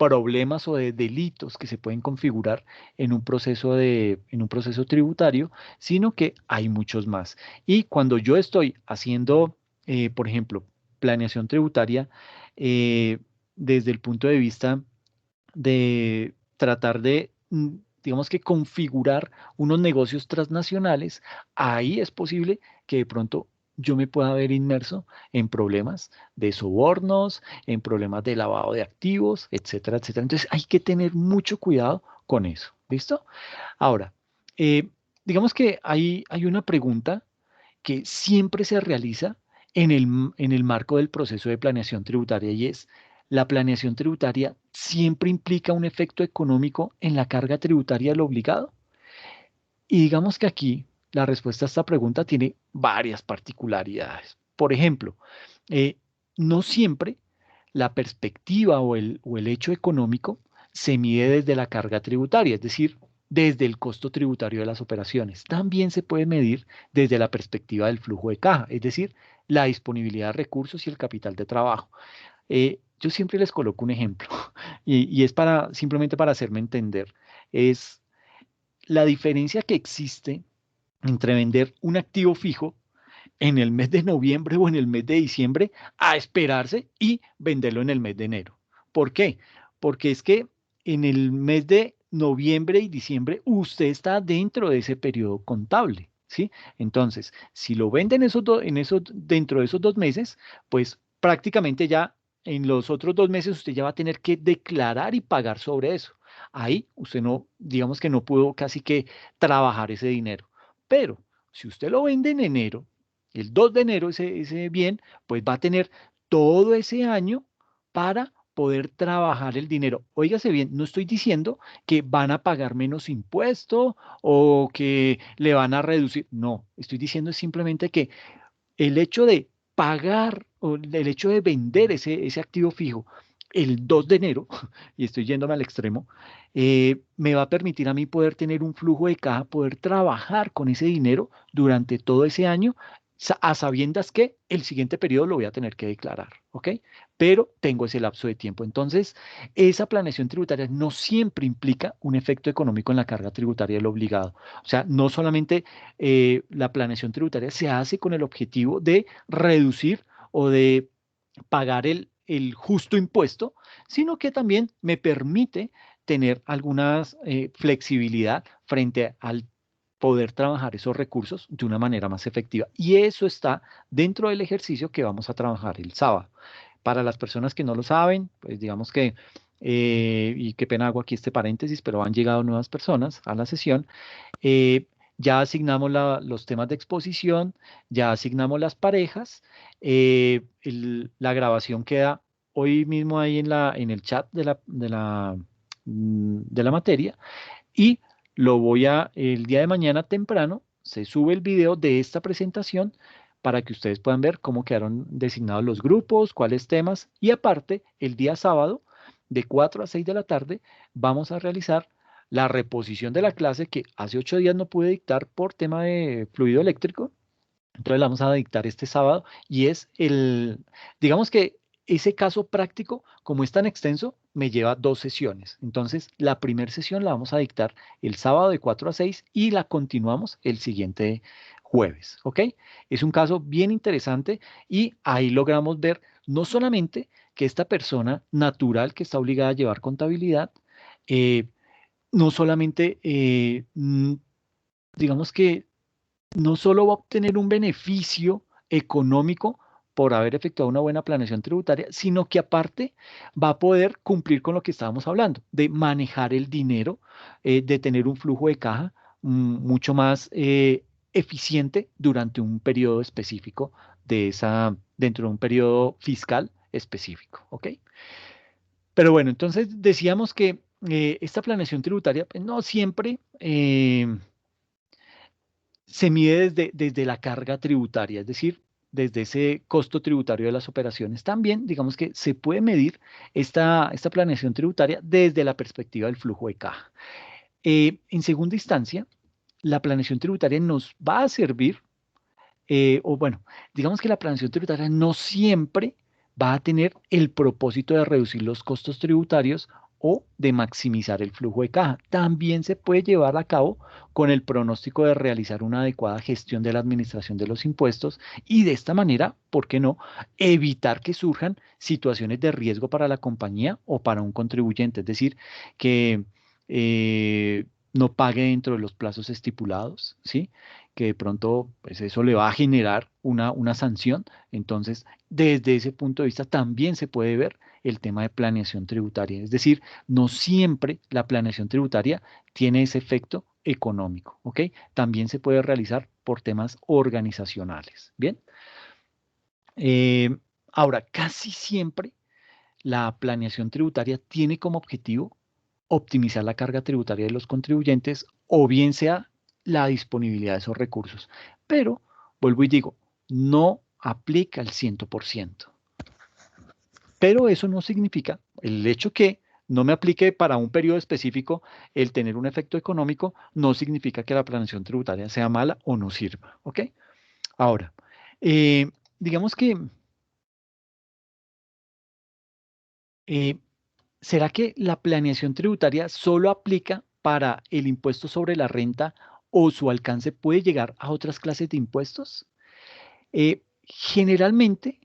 problemas o de delitos que se pueden configurar en un proceso tributario, sino que hay muchos más. Y cuando yo estoy haciendo, por ejemplo, planeación tributaria, desde el punto de vista de tratar de, digamos que configurar unos negocios transnacionales, ahí es posible que de pronto yo me pueda ver inmerso en problemas de sobornos, en problemas de lavado de activos, etcétera, etcétera. Entonces hay que tener mucho cuidado con eso. ¿Listo? Ahora, eh, digamos que hay una pregunta que siempre se realiza en el marco del proceso de planeación tributaria y es, ¿la planeación tributaria siempre implica un efecto económico en la carga tributaria del obligado? Y digamos que aquí la respuesta a esta pregunta tiene varias particularidades. Por ejemplo, eh, no siempre la perspectiva o el hecho económico se mide desde la carga tributaria, es decir, desde el costo tributario de las operaciones. También se puede medir desde la perspectiva del flujo de caja, es decir, la disponibilidad de recursos y el capital de trabajo. Yo siempre les coloco un ejemplo y es simplemente para hacerme entender. Es la diferencia que existe entre vender un activo fijo en el mes de noviembre o en el mes de diciembre a esperarse y venderlo en el mes de enero. ¿Por qué? Porque es que en el mes de noviembre y diciembre usted está dentro de ese periodo contable, ¿sí? Entonces, si lo venden dentro de esos 2 meses, pues prácticamente ya en los otros 2 meses usted ya va a tener que declarar y pagar sobre eso. Ahí usted no, digamos que no pudo casi que trabajar ese dinero. Pero si usted lo vende en enero, el 2 de enero ese bien, pues va a tener todo ese año para poder trabajar el dinero. Óigase bien, no estoy diciendo que van a pagar menos impuesto o que le van a reducir. No, estoy diciendo simplemente que el hecho de pagar o el hecho de vender ese activo fijo el 2 de enero, y estoy yéndome al extremo, me va a permitir a mí poder tener un flujo de caja, poder trabajar con ese dinero durante todo ese año, a sabiendas que el siguiente periodo lo voy a tener que declarar, ¿ok? Pero tengo ese lapso de tiempo. Entonces, esa planeación tributaria no siempre implica un efecto económico en la carga tributaria del obligado. O sea, no solamente la planeación tributaria se hace con el objetivo de reducir o de pagar el justo impuesto, sino que también me permite tener alguna flexibilidad frente al poder trabajar esos recursos de una manera más efectiva. Y eso está dentro del ejercicio que vamos a trabajar el sábado. Para las personas que no lo saben, pues digamos que, y qué pena hago aquí este paréntesis, pero han llegado nuevas personas a la sesión. eh, ya asignamos los temas de exposición, ya asignamos las parejas, la grabación queda hoy mismo ahí en el chat de la materia y el día de mañana temprano, se sube el video de esta presentación para que ustedes puedan ver cómo quedaron designados los grupos, cuáles temas y aparte, el día sábado de 4 a 6 de la tarde vamos a realizar la reposición de la clase que hace 8 días no pude dictar por tema de fluido eléctrico. Entonces la vamos a dictar este sábado y digamos que ese caso práctico, como es tan extenso, me lleva 2 sesiones. Entonces la primera sesión la vamos a dictar el sábado de 4 a 6 y la continuamos el siguiente jueves, ¿ok? Es un caso bien interesante y ahí logramos ver no solamente que esta persona natural que está obligada a llevar contabilidad, eh, no solamente, digamos que no solo va a obtener un beneficio económico por haber efectuado una buena planeación tributaria, sino que aparte va a poder cumplir con lo que estábamos hablando, de manejar el dinero, de tener un flujo de caja mucho más eficiente durante un periodo específico dentro de un periodo fiscal específico, ¿ok? Pero bueno, entonces decíamos que esta planeación tributaria pues, no siempre se mide desde la carga tributaria, es decir, desde ese costo tributario de las operaciones. También, digamos que se puede medir esta planeación tributaria desde la perspectiva del flujo de caja. En segunda instancia, la planeación tributaria nos va a servir, o bueno, digamos que la planeación tributaria no siempre va a tener el propósito de reducir los costos tributarios o de maximizar el flujo de caja. También se puede llevar a cabo con el pronóstico de realizar una adecuada gestión de la administración de los impuestos y de esta manera, ¿por qué no?, evitar que surjan situaciones de riesgo para la compañía o para un contribuyente, es decir, que no pague dentro de los plazos estipulados, ¿sí? Que de pronto pues eso le va a generar una sanción. Entonces, desde ese punto de vista también se puede ver el tema de planeación tributaria. Es decir, no siempre la planeación tributaria tiene ese efecto económico, ¿ok? También se puede realizar por temas organizacionales, ¿bien? Ahora, casi siempre la planeación tributaria tiene como objetivo optimizar la carga tributaria de los contribuyentes o bien sea la disponibilidad de esos recursos. Pero, vuelvo y digo, no aplica al 100%. Pero eso no significa, el hecho que no me aplique para un periodo específico el tener un efecto económico, no significa que la planeación tributaria sea mala o no sirva, ¿ok? Ahora, digamos que, ¿será que la planeación tributaria solo aplica para el impuesto sobre la renta o su alcance puede llegar a otras clases de impuestos? Generalmente,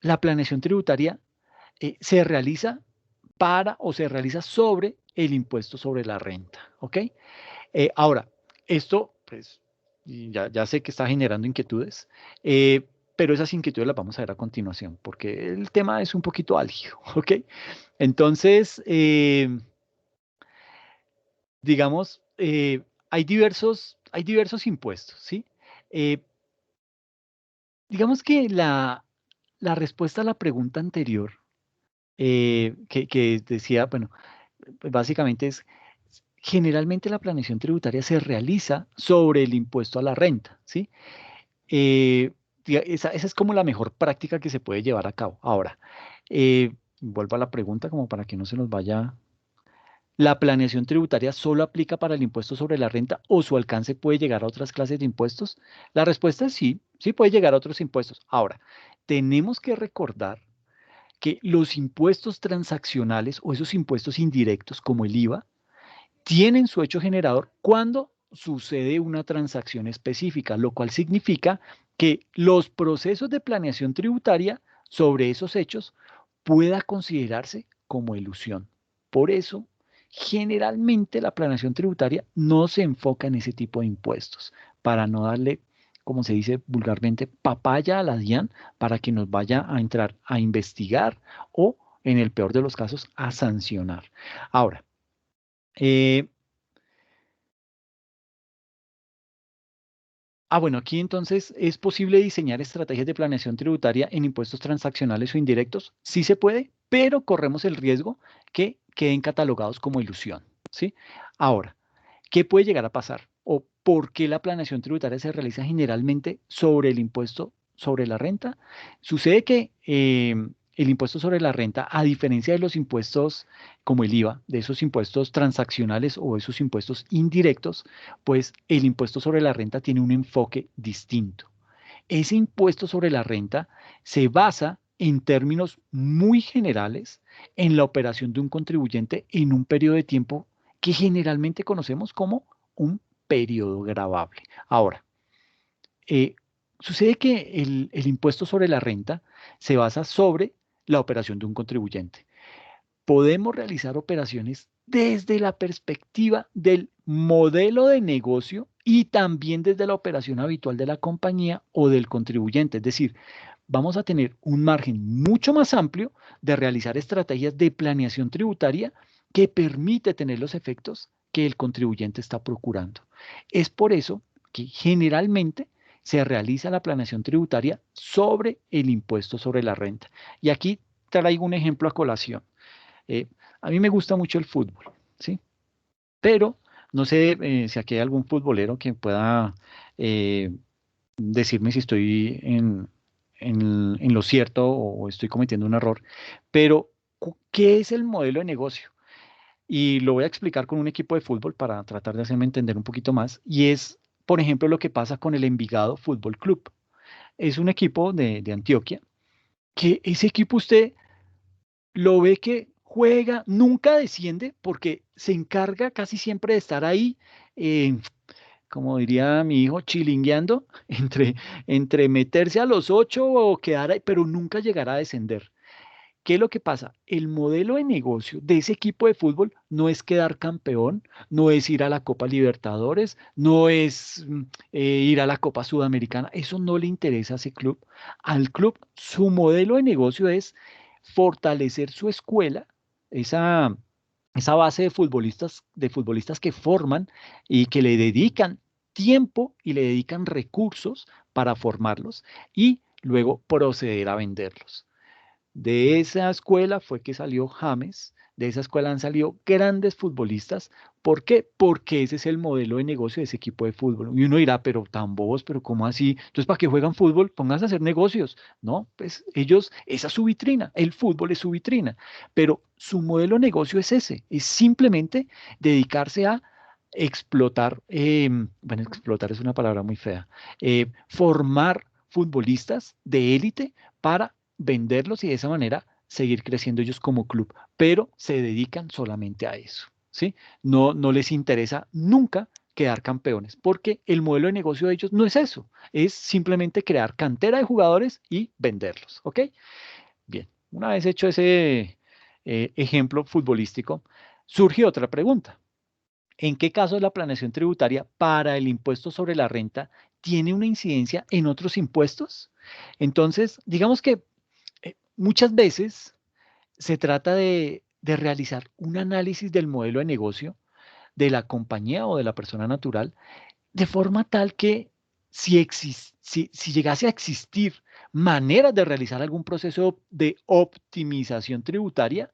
la planeación tributaria se realiza para o se realiza sobre el impuesto sobre la renta, ¿ok? Ahora, esto, pues, ya sé que está generando inquietudes, pero esas inquietudes las vamos a ver a continuación, porque el tema es un poquito álgido, ¿ok? Entonces, digamos, hay diversos impuestos, ¿sí? Digamos que la respuesta a la pregunta anterior, que decía, bueno, pues básicamente es, generalmente la planeación tributaria se realiza sobre el impuesto a la renta, ¿sí? Esa es como la mejor práctica que se puede llevar a cabo. Ahora, vuelvo a la pregunta como para que no se nos vaya. ¿La planeación tributaria solo aplica para el impuesto sobre la renta o su alcance puede llegar a otras clases de impuestos? La respuesta es sí, sí puede llegar a otros impuestos. Ahora, tenemos que recordar que los impuestos transaccionales o esos impuestos indirectos como el IVA tienen su hecho generador cuando sucede una transacción específica, lo cual significa que los procesos de planeación tributaria sobre esos hechos pueda considerarse como elusión. Por eso, generalmente la planeación tributaria no se enfoca en ese tipo de impuestos, para no darle, como se dice vulgarmente, papaya a la DIAN para que nos vaya a entrar a investigar o, en el peor de los casos, a sancionar. Ahora, bueno, aquí entonces, ¿es posible diseñar estrategias de planeación tributaria en impuestos transaccionales o indirectos? Sí se puede, pero corremos el riesgo que queden catalogados como ilusión, ¿sí? Ahora, ¿qué puede llegar a pasar? ¿O por qué la planeación tributaria se realiza generalmente sobre el impuesto sobre la renta? Sucede que el impuesto sobre la renta, a diferencia de los impuestos como el IVA, de esos impuestos transaccionales o esos impuestos indirectos, pues el impuesto sobre la renta tiene un enfoque distinto. Ese impuesto sobre la renta se basa en términos muy generales en la operación de un contribuyente en un periodo de tiempo que generalmente conocemos como un periodo gravable. Ahora, sucede que el impuesto sobre la renta se basa sobre la operación de un contribuyente. Podemos realizar operaciones desde la perspectiva del modelo de negocio y también desde la operación habitual de la compañía o del contribuyente. Es decir, vamos a tener un margen mucho más amplio de realizar estrategias de planeación tributaria que permite tener los efectos que el contribuyente está procurando. Es por eso que generalmente se realiza la planeación tributaria sobre el impuesto sobre la renta. Y aquí traigo un ejemplo a colación. A mí me gusta mucho el fútbol, ¿sí? Pero no sé si aquí hay algún futbolero que pueda decirme si estoy en lo cierto o estoy cometiendo un error. Pero, ¿qué es el modelo de negocio? Y lo voy a explicar con un equipo de fútbol para tratar de hacerme entender un poquito más. Y es, por ejemplo, lo que pasa con el Envigado Fútbol Club. Es un equipo de Antioquia, que ese equipo usted lo ve que juega, nunca desciende porque se encarga casi siempre de estar ahí, como diría mi hijo, chilingueando entre meterse a los 8 o quedar ahí, pero nunca llegará a descender. ¿Qué es lo que pasa? El modelo de negocio de ese equipo de fútbol no es quedar campeón, no es ir a la Copa Libertadores, no es ir a la Copa Sudamericana. Eso no le interesa a ese club. Al club, su modelo de negocio es fortalecer su escuela, esa base de futbolistas que forman y que le dedican tiempo y le dedican recursos para formarlos y luego proceder a venderlos. De esa escuela fue que salió James, de esa escuela han salido grandes futbolistas. ¿Por qué? Porque ese es el modelo de negocio de ese equipo de fútbol. Y uno dirá, pero tan bobos, pero ¿cómo así? Entonces, ¿para qué juegan fútbol? Pónganse a hacer negocios. No, pues ellos, esa es su vitrina, el fútbol es su vitrina, pero su modelo de negocio es ese, es simplemente dedicarse a explotar, bueno, explotar es una palabra muy fea, formar futbolistas de élite para venderlos y de esa manera seguir creciendo ellos como club, pero se dedican solamente a eso, ¿sí? No, no les interesa nunca quedar campeones, porque el modelo de negocio de ellos no es eso, es simplemente crear cantera de jugadores y venderlos, ¿ok? Bien, una vez hecho ese ejemplo futbolístico, surge otra pregunta. ¿En qué casos la planeación tributaria para el impuesto sobre la renta tiene una incidencia en otros impuestos? Entonces, digamos que muchas veces se trata de realizar un análisis del modelo de negocio de la compañía o de la persona natural, de forma tal que si llegase a existir maneras de realizar algún proceso de optimización tributaria,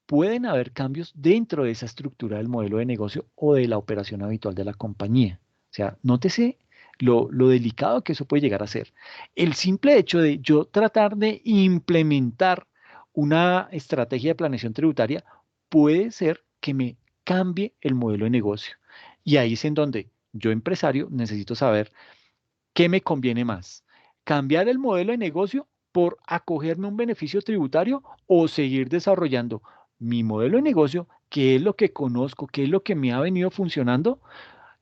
pueden haber cambios dentro de esa estructura del modelo de negocio o de la operación habitual de la compañía. O sea, nótese lo delicado que eso puede llegar a ser. El simple hecho de yo tratar de implementar una estrategia de planeación tributaria puede ser que me cambie el modelo de negocio. Y ahí es en donde yo, empresario, necesito saber qué me conviene más. ¿Cambiar el modelo de negocio por acogerme a un beneficio tributario o seguir desarrollando mi modelo de negocio, qué es lo que conozco, qué es lo que me ha venido funcionando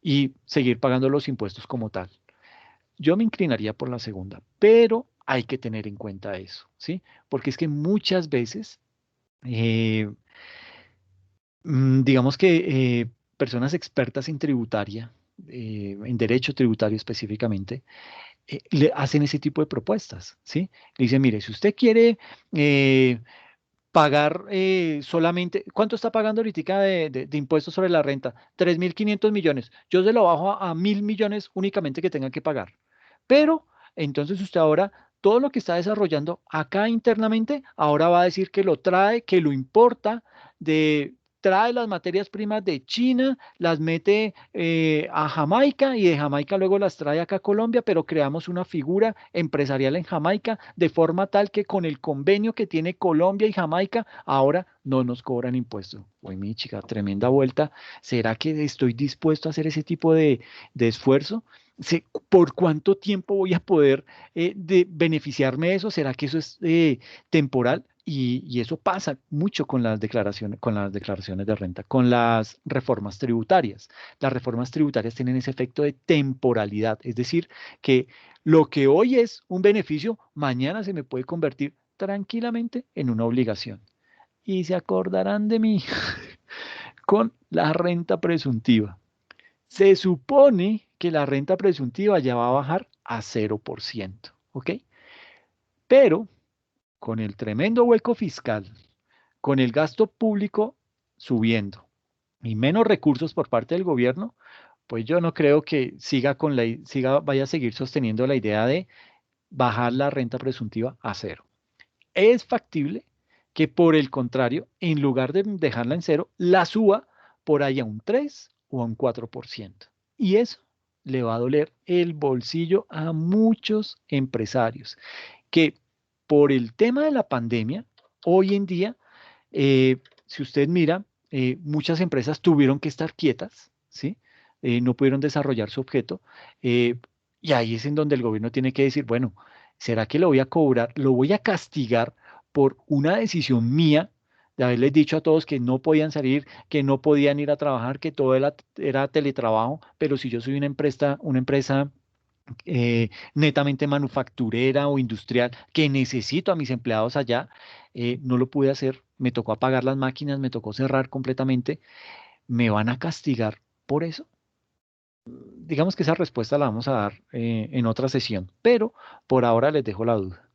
y seguir pagando los impuestos como tal? Yo me inclinaría por la segunda, pero hay que tener en cuenta eso, ¿sí? Porque es que muchas veces, eh, digamos que personas expertas en tributaria, en derecho tributario específicamente, le hacen ese tipo de propuestas, ¿sí? Le dicen, mire, si usted quiere pagar solamente, ¿cuánto está pagando ahorita de impuestos sobre la renta? 3.500 millones. Yo se lo bajo a 1.000 millones únicamente que tenga que pagar. Pero entonces usted ahora, todo lo que está desarrollando acá internamente, ahora va a decir que lo trae, que lo importa, trae las materias primas de China, las mete a Jamaica y de Jamaica luego las trae acá a Colombia, pero creamos una figura empresarial en Jamaica de forma tal que con el convenio que tiene Colombia y Jamaica, ahora no nos cobran impuestos. Uy, mi chica, tremenda vuelta. ¿Será que estoy dispuesto a hacer ese tipo de esfuerzo? ¿Por cuánto tiempo voy a poder beneficiarme de eso? ¿Será que eso es temporal? Y eso pasa mucho con las declaraciones de renta, con las reformas tributarias. Las reformas tributarias tienen ese efecto de temporalidad, es decir, que lo que hoy es un beneficio, mañana se me puede convertir tranquilamente en una obligación. Y se acordarán de mí con la renta presuntiva. Se supone que la renta presuntiva ya va a bajar a 0%, ¿ok? Pero con el tremendo hueco fiscal, con el gasto público subiendo y menos recursos por parte del gobierno, pues yo no creo que vaya a seguir sosteniendo la idea de bajar la renta presuntiva a 0. Es factible que por el contrario, en lugar de dejarla en 0, la suba por ahí a un 3 o a un 4%. Y eso le va a doler el bolsillo a muchos empresarios que por el tema de la pandemia, hoy en día, si usted mira, muchas empresas tuvieron que estar quietas, ¿sí? No pudieron desarrollar su objeto, y ahí es en donde el gobierno tiene que decir, bueno, ¿será que lo voy a cobrar, lo voy a castigar por una decisión mía de haberles dicho a todos que no podían salir, que no podían ir a trabajar, que todo era teletrabajo, pero si yo soy una empresa netamente manufacturera o industrial que necesito a mis empleados allá, no lo pude hacer, me tocó apagar las máquinas, me tocó cerrar completamente, ¿me van a castigar por eso? Digamos que esa respuesta la vamos a dar en otra sesión, pero por ahora les dejo la duda.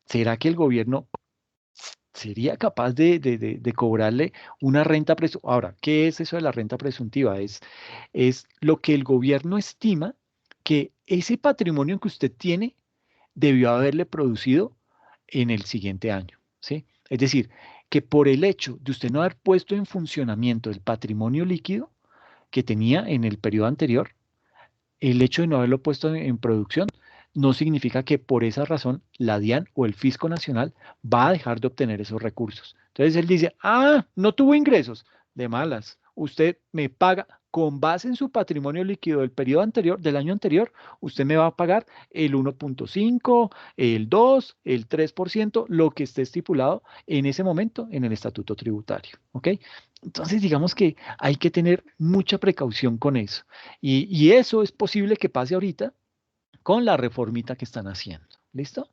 ¿Será que el gobierno sería capaz de cobrarle una renta presuntiva? Ahora, ¿qué es eso de la renta presuntiva? Es lo que el gobierno estima que ese patrimonio que usted tiene debió haberle producido en el siguiente año, ¿sí? Es decir, que por el hecho de usted no haber puesto en funcionamiento el patrimonio líquido que tenía en el periodo anterior, el hecho de no haberlo puesto en producción no significa que por esa razón la DIAN o el Fisco Nacional va a dejar de obtener esos recursos. Entonces él dice, no tuvo ingresos, de malas, usted me paga con base en su patrimonio líquido del periodo anterior, del año anterior, usted me va a pagar el 1.5, el 2, el 3%, lo que esté estipulado en ese momento en el estatuto tributario, ¿ok? Entonces digamos que hay que tener mucha precaución con eso. Y eso es posible que pase ahorita con la reformita que están haciendo. ¿Listo?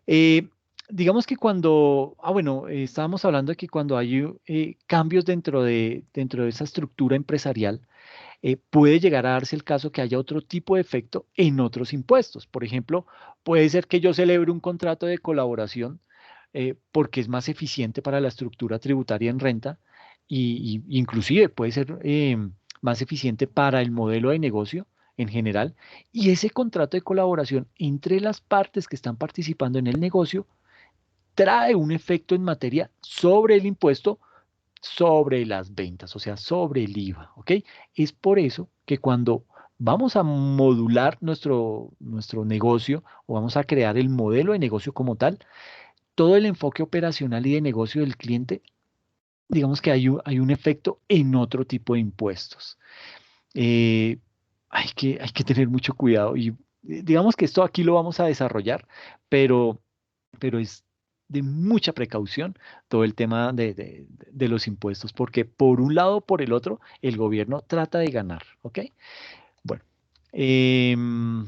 Eh, digamos que cuando, bueno, estábamos hablando de que cuando hay cambios dentro de esa estructura empresarial, puede llegar a darse el caso que haya otro tipo de efecto en otros impuestos. Por ejemplo, puede ser que yo celebre un contrato de colaboración porque es más eficiente para la estructura tributaria en renta y inclusive puede ser más eficiente para el modelo de negocio en general. Y ese contrato de colaboración entre las partes que están participando en el negocio trae un efecto en materia sobre el impuesto sobre las ventas, o sea, sobre el IVA, ¿ok? Es por eso que cuando vamos a modular nuestro negocio o vamos a crear el modelo de negocio como tal, todo el enfoque operacional y de negocio del cliente, digamos que hay un efecto en otro tipo de impuestos. Eh, hay que tener mucho cuidado y digamos que esto aquí lo vamos a desarrollar, pero, pero es de mucha precaución todo el tema de los impuestos, porque por un lado o por el otro, el gobierno trata de ganar, ¿ok? Bueno, em,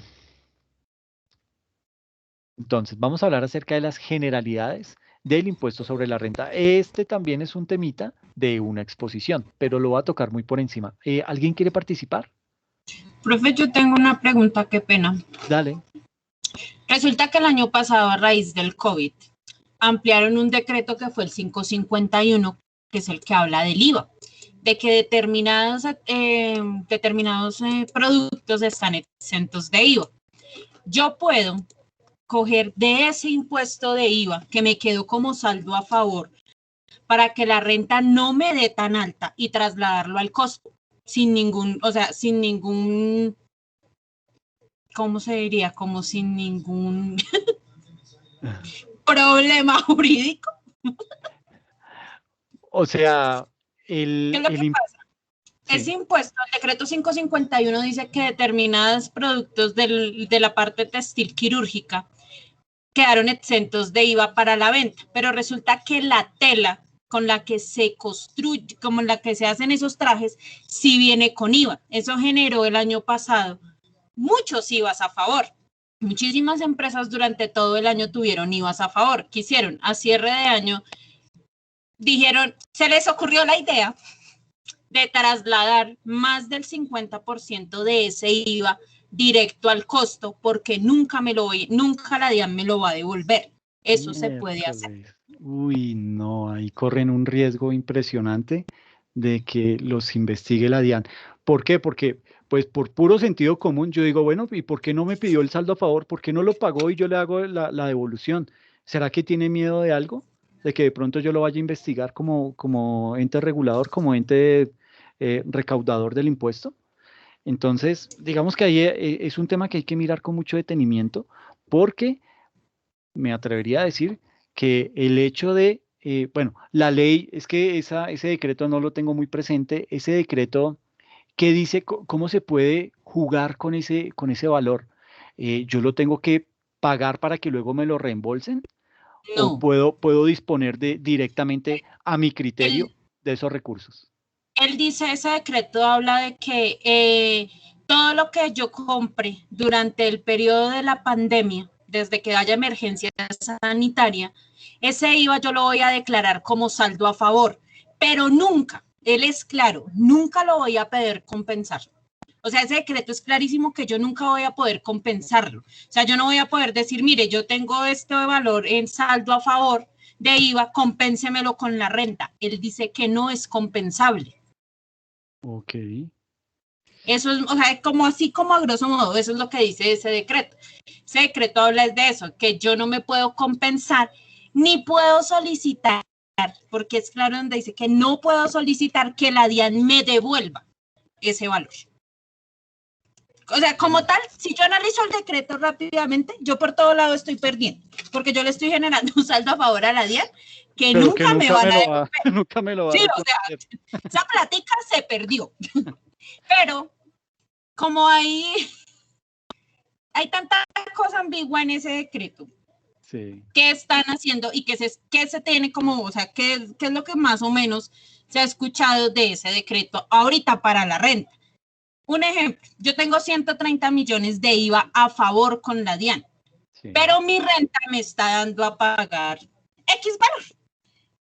entonces vamos a hablar acerca de las generalidades del impuesto sobre la renta. Este también es un temita de una exposición, pero lo voy a tocar muy por encima. ¿Alguien quiere participar? Profe, yo tengo una pregunta, qué pena. Dale. Resulta que el año pasado, a raíz del COVID, ampliaron un decreto que fue el 551, que es el que habla del IVA, de que determinados productos están exentos de IVA. Yo puedo coger de ese impuesto de IVA que me quedó como saldo a favor para que la renta no me dé tan alta y trasladarlo al costo sin ningún, ¿cómo se diría? Como sin ningún problema jurídico. O sea, ¿Qué es lo que pasa? Sí. Ese impuesto, el decreto 551 dice que determinados productos de la parte textil quirúrgica quedaron exentos de IVA para la venta, pero resulta que la tela con la que se construye, como la que se hacen esos trajes, sí viene con IVA. Eso generó el año pasado muchos IVAs a favor. Muchísimas empresas durante todo el año tuvieron IVAs a favor. ¿Qué hicieron? A cierre de año dijeron, se les ocurrió la idea de trasladar más del 50% de ese IVA directo al costo, porque nunca la DIAN me lo va a devolver. Eso se puede hacer. Uy, no, ahí corren un riesgo impresionante de que los investigue la DIAN. ¿Por qué? Porque, pues, por puro sentido común, yo digo, bueno, ¿y por qué no me pidió el saldo a favor? ¿Por qué no lo pagó y yo le hago la devolución? ¿Será que tiene miedo de algo? ¿De que de pronto yo lo vaya a investigar como ente regulador, como ente recaudador del impuesto? Entonces, digamos que ahí es un tema que hay que mirar con mucho detenimiento, porque me atrevería a decir que el hecho de, bueno, la ley, es que ese decreto no lo tengo muy presente, ese decreto que dice cómo se puede jugar con ese valor. Yo lo tengo que pagar para que luego me lo reembolsen, ¿O No. puedo disponer directamente a mi criterio de esos recursos? Él dice, ese decreto habla de que todo lo que yo compre durante el periodo de la pandemia, desde que haya emergencia sanitaria, ese IVA yo lo voy a declarar como saldo a favor, pero nunca, él es claro, nunca lo voy a poder compensar. O sea, ese decreto es clarísimo que yo nunca voy a poder compensarlo. O sea, yo no voy a poder decir, mire, yo tengo este valor en saldo a favor de IVA, compénsemelo con la renta. Él dice que no es compensable. Ok. Eso es, o sea, como así como a grosso modo, eso es lo que dice ese decreto. Ese decreto habla de eso, que yo no me puedo compensar ni puedo solicitar, porque es claro donde dice que no puedo solicitar que la DIAN me devuelva ese valor. O sea, como tal, si yo analizo el decreto rápidamente, yo por todo lado estoy perdiendo, porque yo le estoy generando un saldo a favor a la DIAN que nunca me van a devolver. Nunca me lo va a Sí, o sea, esa plática se perdió. Pero como hay tanta cosa ambigua en ese decreto, sí. ¿Qué están haciendo y qué se tiene como, o sea, qué es lo que más o menos se ha escuchado de ese decreto ahorita para la renta? Un ejemplo, yo tengo 130 millones de IVA a favor con la DIAN, sí, pero mi renta me está dando a pagar X valor.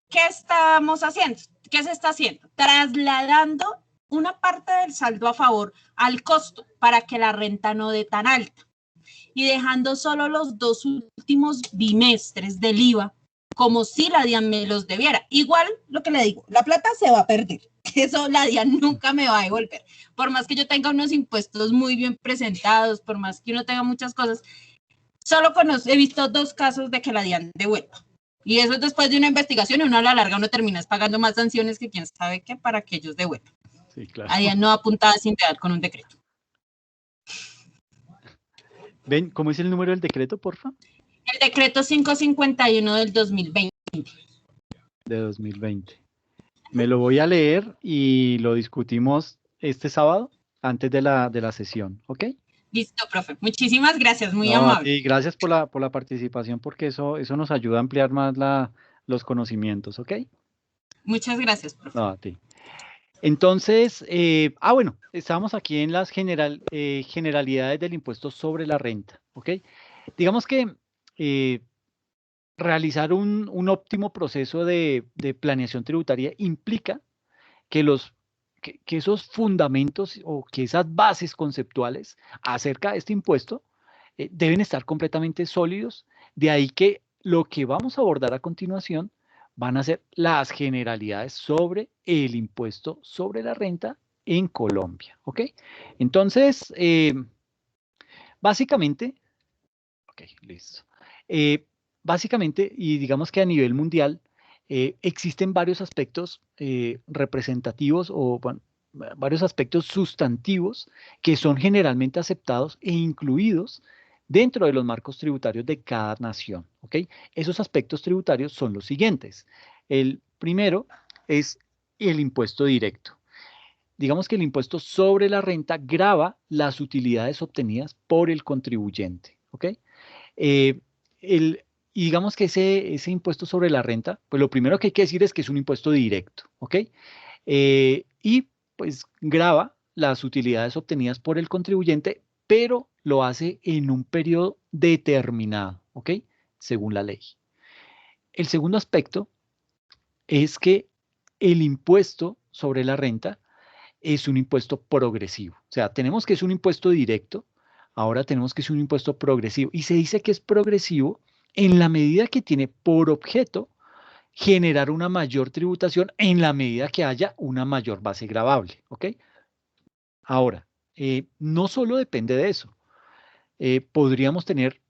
¿Qué estamos haciendo? ¿Qué se está haciendo? Trasladando una parte del saldo a favor al costo para que la renta no dé tan alta y dejando solo los 2 últimos bimestres del IVA como si la DIAN me los debiera. Igual lo que le digo, la plata se va a perder. Eso la DIAN nunca me va a devolver. Por más que yo tenga unos impuestos muy bien presentados, por más que uno tenga muchas cosas, solo he visto 2 casos de que la DIAN devuelva. Y eso es después de una investigación y uno a la larga uno termina pagando más sanciones que quién sabe qué para que ellos devuelvan. Sí, claro. La DIAN no apuntada sin piedad con un decreto. Ven, ¿cómo es el número del decreto, porfa? El decreto 551 del 2020. De 2020. Me lo voy a leer y lo discutimos este sábado antes de la sesión, ¿ok? Listo, profe. Muchísimas gracias, muy amable. Y gracias por la participación porque eso nos ayuda a ampliar más los conocimientos, ¿ok? Muchas gracias, profe. No, a ti. Entonces, bueno, estamos aquí en las generalidades del impuesto sobre la renta, ¿ok? Digamos que realizar un óptimo proceso de planeación tributaria implica que esos fundamentos o que esas bases conceptuales acerca de este impuesto deben estar completamente sólidos. De ahí que lo que vamos a abordar a continuación van a ser las generalidades sobre el impuesto sobre la renta en Colombia, ¿ok? Entonces, básicamente, ok, listo. Básicamente, y digamos que a nivel mundial, existen varios aspectos representativos o bueno, varios aspectos sustantivos que son generalmente aceptados e incluidos dentro de los marcos tributarios de cada nación, ¿ok? Esos aspectos tributarios son los siguientes. El primero es el impuesto directo. Digamos que el impuesto sobre la renta grava las utilidades obtenidas por el contribuyente, ¿ok? Y digamos que ese impuesto sobre la renta, pues lo primero que hay que decir es que es un impuesto directo, ¿ok? Y pues grava las utilidades obtenidas por el contribuyente, pero lo hace en un periodo determinado, ¿ok? Según la ley. El segundo aspecto es que el impuesto sobre la renta es un impuesto progresivo. O sea, tenemos que es un impuesto directo, ahora tenemos que es un impuesto progresivo. Y se dice que es progresivo en la medida que tiene por objeto generar una mayor tributación en la medida que haya una mayor base gravable, ¿ok? Ahora, no solo depende de eso. Podríamos tener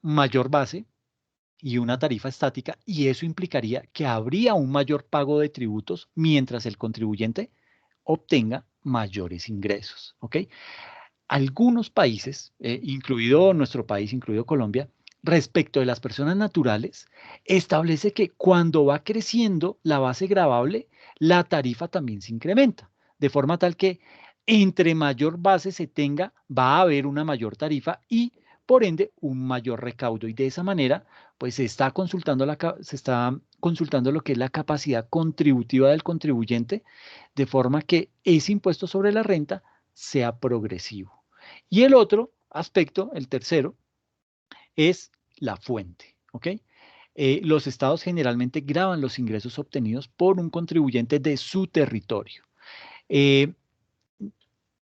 mayor base y una tarifa estática y eso implicaría que habría un mayor pago de tributos mientras el contribuyente obtenga mayores ingresos, ¿ok? Algunos países, incluido nuestro país, incluido Colombia, respecto de las personas naturales, establece que cuando va creciendo la base gravable, la tarifa también se incrementa, de forma tal que entre mayor base se tenga, va a haber una mayor tarifa y por ende, un mayor recaudo. Y de esa manera, pues se está consultando lo que es la capacidad contributiva del contribuyente, de forma que ese impuesto sobre la renta sea progresivo. Y el otro aspecto, el tercero, es la fuente, ¿ok? Los estados generalmente gravan los ingresos obtenidos por un contribuyente de su territorio.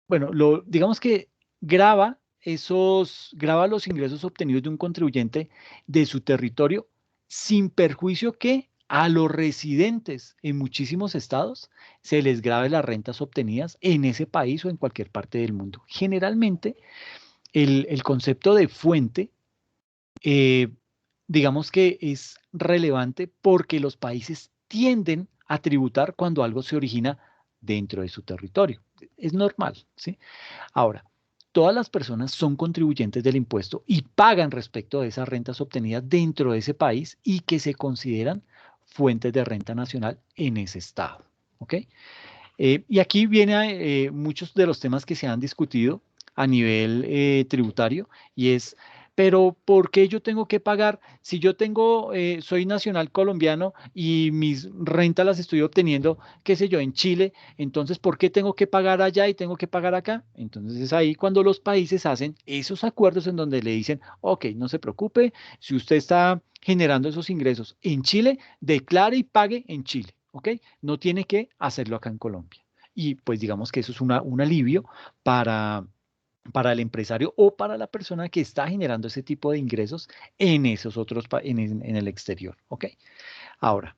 Bueno, digamos que graba los ingresos obtenidos de un contribuyente de su territorio sin perjuicio que a los residentes en muchísimos estados se les grave las rentas obtenidas en ese país o en cualquier parte del mundo. Generalmente, el concepto de fuente, digamos que es relevante porque los países tienden a tributar cuando algo se origina dentro de su territorio. Es normal, ¿sí? Ahora, todas las personas son contribuyentes del impuesto y pagan respecto de esas rentas obtenidas dentro de ese país y que se consideran fuentes de renta nacional en ese estado, ¿ok? Y aquí vienen muchos de los temas que se han discutido a nivel tributario y es, pero ¿por qué yo tengo que pagar si yo soy nacional colombiano y mis rentas las estoy obteniendo, qué sé yo, en Chile? Entonces, ¿por qué tengo que pagar allá y tengo que pagar acá? Entonces es ahí cuando los países hacen esos acuerdos en donde le dicen, ok, no se preocupe, si usted está generando esos ingresos en Chile, declare y pague en Chile. ¿Ok? No tiene que hacerlo acá en Colombia. Y pues digamos que eso es un alivio para, para el empresario o para la persona que está generando ese tipo de ingresos en esos en el exterior. ¿Ok? Ahora,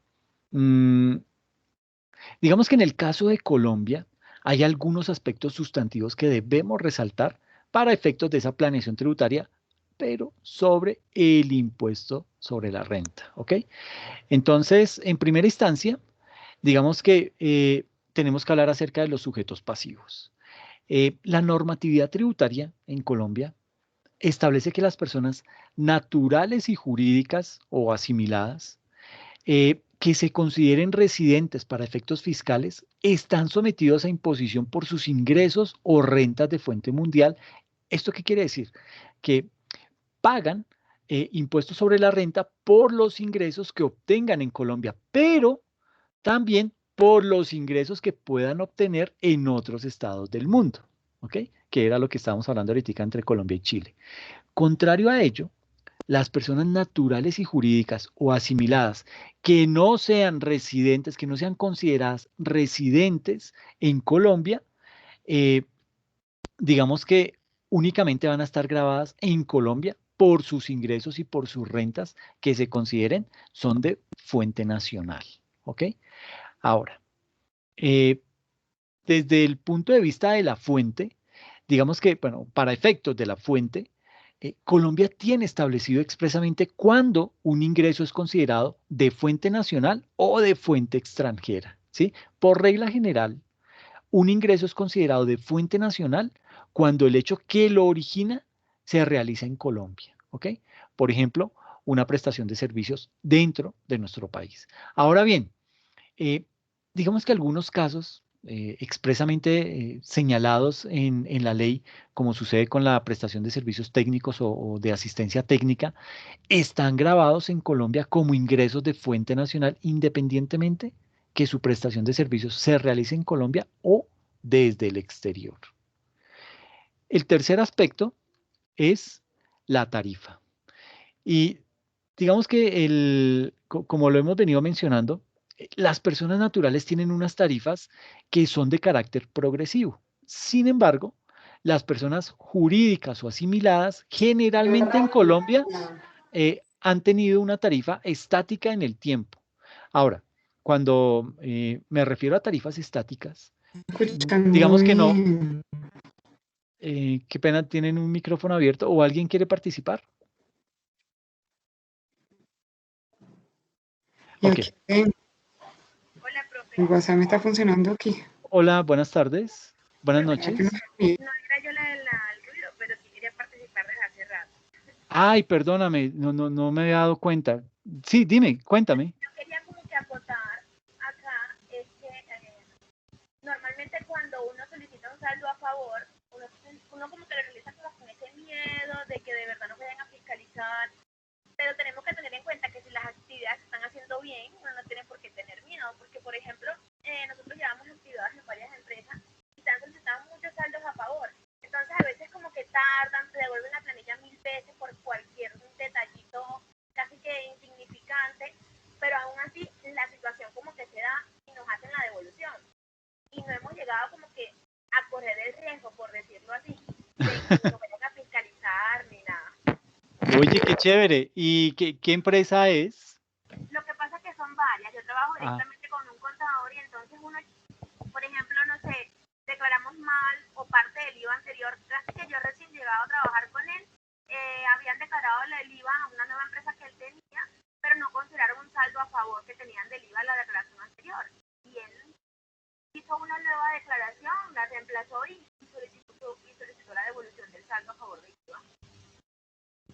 digamos que en el caso de Colombia hay algunos aspectos sustantivos que debemos resaltar para efectos de esa planeación tributaria, pero sobre el impuesto sobre la renta. ¿Ok? Entonces, en primera instancia, digamos que tenemos que hablar acerca de los sujetos pasivos. La normatividad tributaria en Colombia establece que las personas naturales y jurídicas o asimiladas que se consideren residentes para efectos fiscales están sometidos a imposición por sus ingresos o rentas de fuente mundial. ¿Esto qué quiere decir? Que pagan impuestos sobre la renta por los ingresos que obtengan en Colombia, pero también por los ingresos que puedan obtener en otros estados del mundo, ¿ok? Que era lo que estábamos hablando ahorita entre Colombia y Chile. Contrario a ello, las personas naturales y jurídicas o asimiladas que no sean residentes, que no sean consideradas residentes en Colombia, eh, digamos que únicamente van a estar grabadas en Colombia por sus ingresos y por sus rentas que se consideren son de fuente nacional, ¿ok? Ahora, desde el punto de vista de la fuente, digamos que, bueno, para efectos de la fuente, Colombia tiene establecido expresamente cuándo un ingreso es considerado de fuente nacional o de fuente extranjera, ¿sí? Por regla general, un ingreso es considerado de fuente nacional cuando el hecho que lo origina se realiza en Colombia, ¿ok? Por ejemplo, una prestación de servicios dentro de nuestro país. Ahora bien, eh, digamos que algunos casos expresamente señalados en la ley, como sucede con la prestación de servicios técnicos o de asistencia técnica, están grabados en Colombia como ingresos de fuente nacional independientemente que su prestación de servicios se realice en Colombia o desde el exterior. El tercer aspecto es la tarifa. Y digamos que como lo hemos venido mencionando, las personas naturales tienen unas tarifas que son de carácter progresivo. Sin embargo, las personas jurídicas o asimiladas, generalmente en Colombia, han tenido una tarifa estática en el tiempo. Ahora, cuando me refiero a tarifas estáticas, digamos que no. Qué pena, tienen un micrófono abierto o alguien quiere participar. Ok. Hola, profe. Mi WhatsApp me está funcionando aquí. Hola, buenas tardes. Buenas noches. No era yo la del ruido, pero sí quería participar desde hace rato. Ay, perdóname, no me había dado cuenta. Sí, dime, cuéntame. Yo quería como que acotar acá es que normalmente cuando uno solicita un saldo a favor, uno como que lo realiza como con ese miedo miedo de que de verdad nos vayan a fiscalizar, pero tenemos que tener en cuenta que si las actividades se están haciendo bien, uno no tiene por qué tener miedo, porque por ejemplo, nosotros llevamos actividades en varias empresas y están solicitando muchos saldos a favor. Entonces a veces como que tardan, te devuelven la planilla 1000 veces por cualquier detallito casi que insignificante, pero aún así la situación como que se da y nos hacen la devolución. Y no hemos llegado como que a correr el riesgo, por decirlo así, de que nos vayan a fiscalizar ni nada. Oye, qué chévere. ¿Y qué empresa es? Lo que pasa es que son varias. Yo trabajo directamente con un contador y entonces uno, por ejemplo, no sé, declaramos mal o parte del IVA anterior. Casi que yo recién llegado a trabajar con él, habían declarado el IVA a una nueva empresa que él tenía, pero no consideraron un saldo a favor que tenían del IVA en la declaración anterior. Y él hizo una nueva declaración, la reemplazó y solicitó la devolución del saldo a favor del IVA.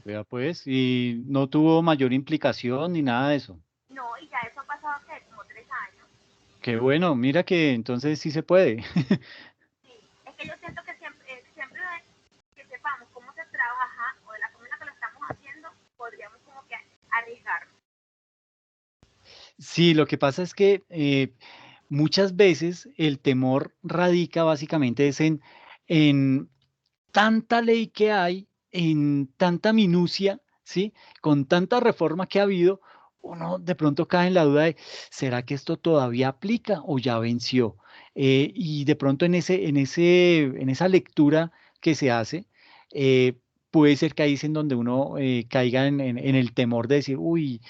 Vea pues, y no tuvo mayor implicación ni nada de eso. No, y ya eso ha pasado hace como 3 años. Qué bueno, mira que entonces sí se puede. Sí, es que yo siento que siempre que sepamos cómo se trabaja o de la forma en la que lo estamos haciendo, podríamos como que arriesgarnos. Sí, lo que pasa es que muchas veces el temor radica básicamente es en tanta ley que hay, en tanta minucia, ¿sí? Con tanta reforma que ha habido, uno de pronto cae en la duda de, ¿será que esto todavía aplica o ya venció? Y de pronto en esa lectura que se hace, puede ser que ahí es en donde uno caiga en el temor de decir, uy,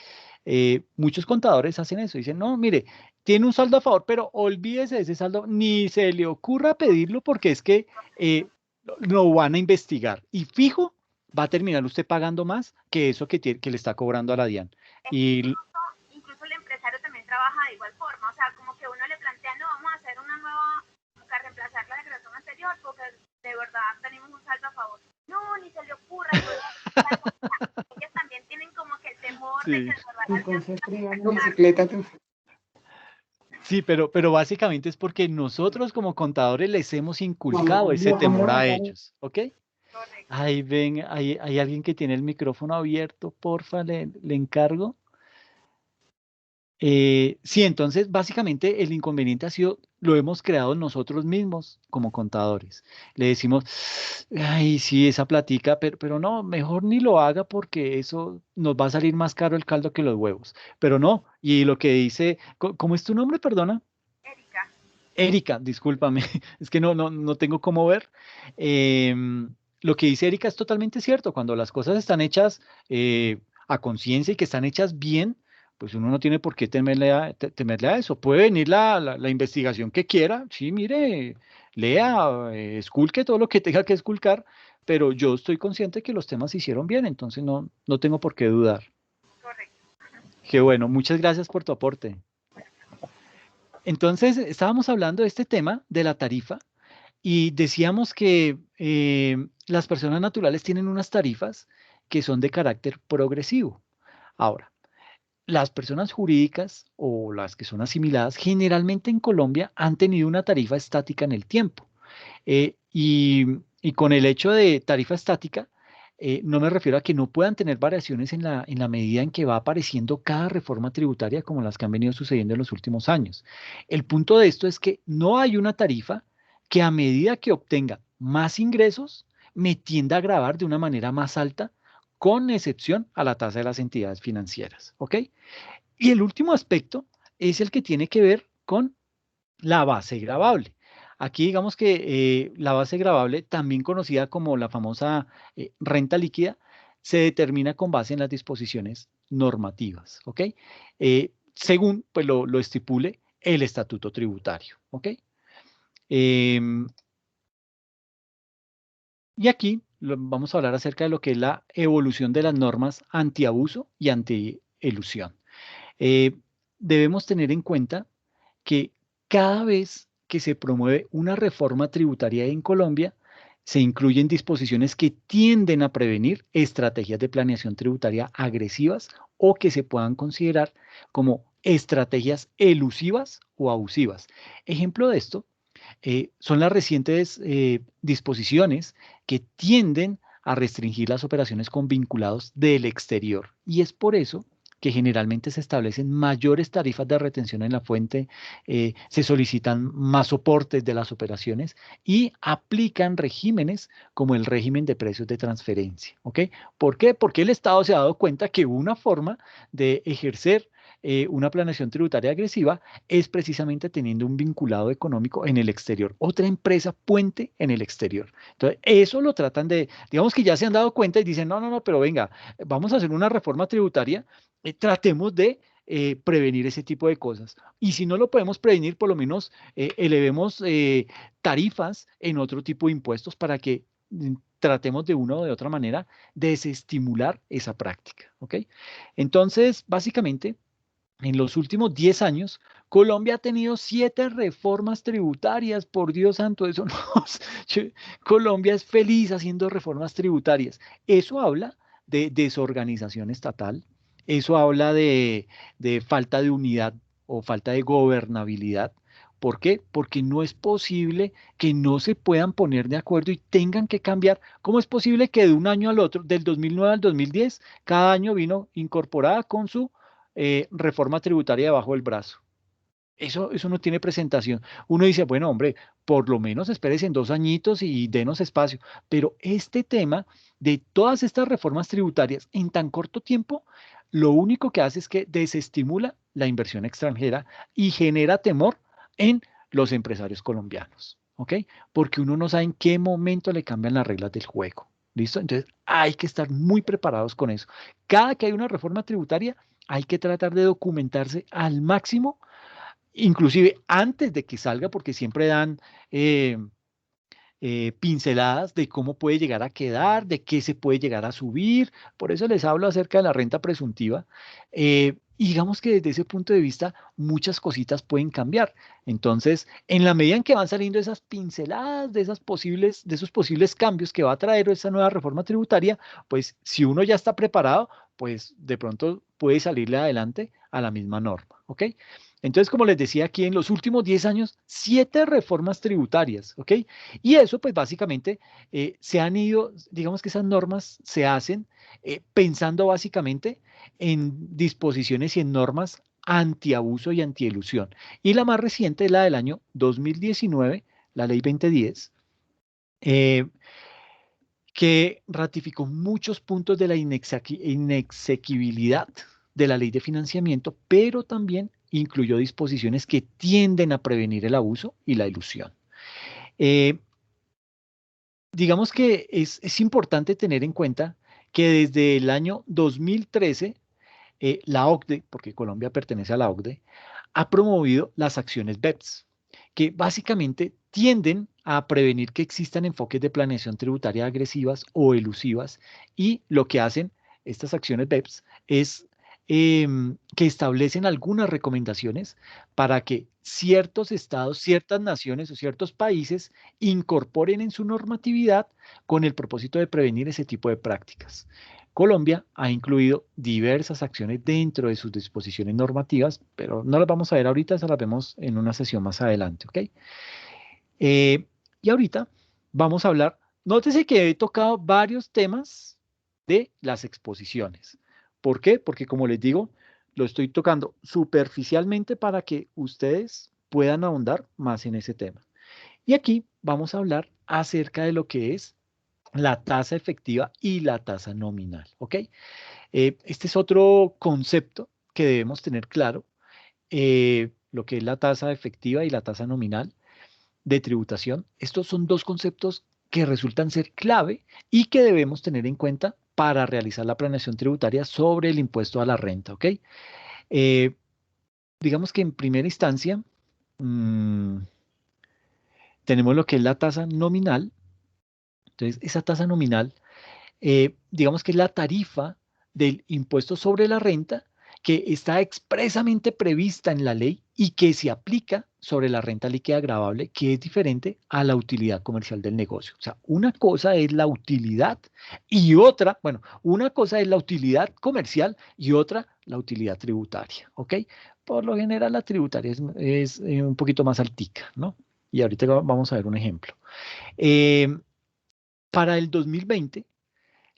muchos contadores hacen eso, dicen, no, mire, tiene un saldo a favor, pero olvídese de ese saldo, ni se le ocurra pedirlo porque es que lo van a investigar y fijo, va a terminar usted pagando más que eso que le está cobrando a la DIAN. Incluso el empresario también trabaja de igual forma, o sea, como que uno le plantea, no, vamos a hacer una nueva, para reemplazar la declaración anterior, porque de verdad tenemos un saldo a favor. No, ni se le ocurra. Ellos también tienen como que el temor de que de verdad... Sí, pero básicamente es porque nosotros como contadores les hemos inculcado ese temor a ellos, ¿ok? Ahí ven, hay alguien que tiene el micrófono abierto, porfa, le encargo. Sí, entonces básicamente el inconveniente ha sido, lo hemos creado nosotros mismos como contadores. Le decimos, ay, sí, esa platica, pero no, mejor ni lo haga porque eso nos va a salir más caro el caldo que los huevos. Pero no, y lo que dice, ¿cómo es tu nombre, perdona? Erika. Erika, discúlpame, es que no tengo cómo ver. Lo que dice Erika es totalmente cierto. Cuando las cosas están hechas a conciencia y que están hechas bien, pues uno no tiene por qué temerle a eso. Puede venir la investigación que quiera, sí, mire, lea, esculque todo lo que tenga que esculcar, pero yo estoy consciente que los temas se hicieron bien, entonces no tengo por qué dudar. Correcto. Qué bueno, muchas gracias por tu aporte. Entonces, estábamos hablando de este tema de la tarifa y decíamos que las personas naturales tienen unas tarifas que son de carácter progresivo. Ahora, las personas jurídicas o las que son asimiladas generalmente en Colombia han tenido una tarifa estática en el tiempo. Y con el hecho de tarifa estática, no me refiero a que no puedan tener variaciones en la medida en que va apareciendo cada reforma tributaria como las que han venido sucediendo en los últimos años. El punto de esto es que no hay una tarifa que a medida que obtenga más ingresos, me tienda a gravar de una manera más alta, con excepción a la tasa de las entidades financieras. ¿Ok? Y el último aspecto es el que tiene que ver con la base gravable. Aquí digamos que la base gravable, también conocida como la famosa renta líquida, se determina con base en las disposiciones normativas, ¿ok? Según pues, lo estipule el estatuto tributario, ¿ok? Y aquí vamos a hablar acerca de lo que es la evolución de las normas antiabuso y antielusión. Debemos tener en cuenta que cada vez que se promueve una reforma tributaria en Colombia, se incluyen disposiciones que tienden a prevenir estrategias de planeación tributaria agresivas o que se puedan considerar como estrategias elusivas o abusivas. Ejemplo de esto son las recientes disposiciones que tienden a restringir las operaciones con vinculados del exterior. Y es por eso que generalmente se establecen mayores tarifas de retención en la fuente, se solicitan más soportes de las operaciones y aplican regímenes como el régimen de precios de transferencia. ¿Ok? ¿Por qué? Porque el Estado se ha dado cuenta que una forma de ejercer una planeación tributaria agresiva es precisamente teniendo un vinculado económico en el exterior, otra empresa puente en el exterior. Entonces, eso lo tratan de, digamos que ya se han dado cuenta y dicen, no, pero venga, vamos a hacer una reforma tributaria, tratemos de prevenir ese tipo de cosas. Y si no lo podemos prevenir, por lo menos elevemos tarifas en otro tipo de impuestos para que tratemos de una o de otra manera desestimular esa práctica. ¿Ok? Entonces, básicamente, en los últimos 10 años, Colombia ha tenido 7 reformas tributarias, por Dios santo, eso no. Colombia es feliz haciendo reformas tributarias. Eso habla de desorganización estatal, eso habla de falta de unidad o falta de gobernabilidad. ¿Por qué? Porque no es posible que no se puedan poner de acuerdo y tengan que cambiar. ¿Cómo es posible que de un año al otro, del 2009 al 2010, cada año vino incorporada con su reforma tributaria debajo del brazo? Eso no tiene presentación. Uno dice, bueno, hombre, por lo menos espérese en 2 añitos y denos espacio. Pero este tema de todas estas reformas tributarias en tan corto tiempo, lo único que hace es que desestimula la inversión extranjera y genera temor en los empresarios colombianos. ¿Ok? Porque uno no sabe en qué momento le cambian las reglas del juego. ¿Listo? Entonces hay que estar muy preparados con eso. Cada que hay una reforma tributaria, hay que tratar de documentarse al máximo, inclusive antes de que salga, porque siempre dan pinceladas de cómo puede llegar a quedar, de qué se puede llegar a subir. Por eso les hablo acerca de la renta presuntiva. Y digamos que desde ese punto de vista muchas cositas pueden cambiar. Entonces, en la medida en que van saliendo esas pinceladas de esos posibles cambios que va a traer esta nueva reforma tributaria, pues si uno ya está preparado, pues de pronto puede salirle adelante a la misma norma. ¿Ok? Entonces, como les decía aquí, en los últimos 10 años, 7 reformas tributarias, ¿ok? Y eso, pues básicamente, se han ido, digamos que esas normas se hacen pensando básicamente en disposiciones y en normas antiabuso y antielusión. Y la más reciente es la del año 2019, la Ley 2010, que ratificó muchos puntos de la inexequibilidad de la ley de financiamiento, pero también incluyó disposiciones que tienden a prevenir el abuso y la ilusión. Digamos que es importante tener en cuenta que desde el año 2013, la OCDE, porque Colombia pertenece a la OCDE, ha promovido las acciones BEPS, que básicamente tienden a prevenir que existan enfoques de planeación tributaria agresivas o elusivas, y lo que hacen estas acciones BEPS es que establecen algunas recomendaciones para que ciertos estados, ciertas naciones o ciertos países incorporen en su normatividad con el propósito de prevenir ese tipo de prácticas. Colombia ha incluido diversas acciones dentro de sus disposiciones normativas, pero no las vamos a ver ahorita, se las vemos en una sesión más adelante, ¿ok? Y ahorita vamos a hablar, nótese que he tocado varios temas de las exposiciones. ¿Por qué? Porque como les digo, lo estoy tocando superficialmente para que ustedes puedan ahondar más en ese tema. Y aquí vamos a hablar acerca de lo que es la tasa efectiva y la tasa nominal, ¿ok? Este es otro concepto que debemos tener claro, lo que es la tasa efectiva y la tasa nominal de tributación. Estos son dos conceptos que resultan ser clave y que debemos tener en cuenta para realizar la planeación tributaria sobre el impuesto a la renta, ¿ok? Digamos que en primera instancia tenemos lo que es la tasa nominal. Entonces, esa tasa nominal, digamos que es la tarifa del impuesto sobre la renta que está expresamente prevista en la ley y que se aplica sobre la renta líquida gravable, que es diferente a la utilidad comercial del negocio. O sea, una cosa es la utilidad y otra, bueno, una cosa es la utilidad comercial y otra la utilidad tributaria, ¿ok? Por lo general la tributaria es un poquito más altica, ¿no? Y ahorita vamos a ver un ejemplo. Para el 2020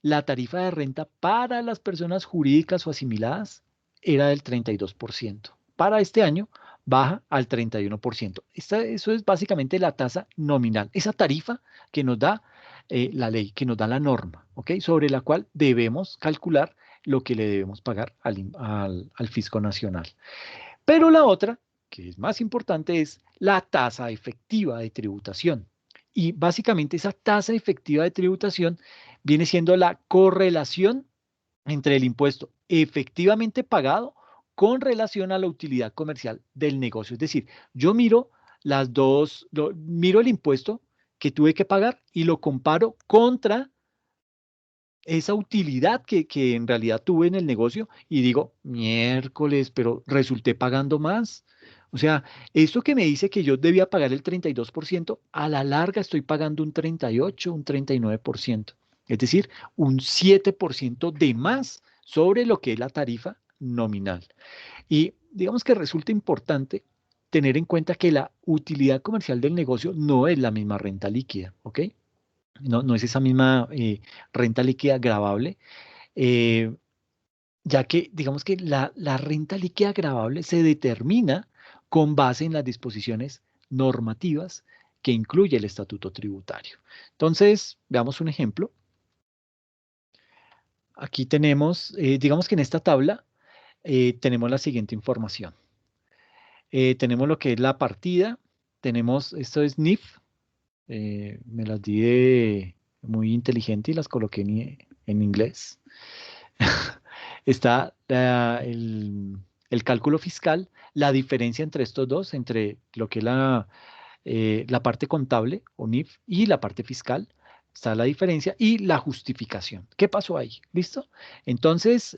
la tarifa de renta para las personas jurídicas o asimiladas era del 32%. Para este año baja al 31%. Eso es básicamente la tasa nominal, esa tarifa que nos da la ley, que nos da la norma, ¿ok? Sobre la cual debemos calcular lo que le debemos pagar al Fisco Nacional. Pero la otra, que es más importante, es la tasa efectiva de tributación. Y básicamente esa tasa efectiva de tributación viene siendo la correlación entre el impuesto efectivamente pagado con relación a la utilidad comercial del negocio. Es decir, yo miro las dos, miro el impuesto que tuve que pagar y lo comparo contra esa utilidad que en realidad tuve en el negocio y digo, miércoles, pero resulté pagando más. O sea, esto que me dice que yo debía pagar el 32%, a la larga estoy pagando un 38, un 39%. Es decir, un 7% de más sobre lo que es la tarifa nominal. Y digamos que resulta importante tener en cuenta que la utilidad comercial del negocio no es la misma renta líquida, ¿ok? No es esa misma renta líquida gravable, ya que digamos que la renta líquida gravable se determina con base en las disposiciones normativas que incluye el estatuto tributario. Entonces, veamos un ejemplo. Aquí tenemos, digamos que en esta tabla tenemos la siguiente información. Tenemos lo que es la partida, tenemos, esto es NIF, me las di de muy inteligente y las coloqué en inglés. Está el cálculo fiscal, la diferencia entre estos dos, entre lo que es la parte contable o NIF y la parte fiscal, está la diferencia y la justificación. ¿Qué pasó ahí? ¿Listo? Entonces,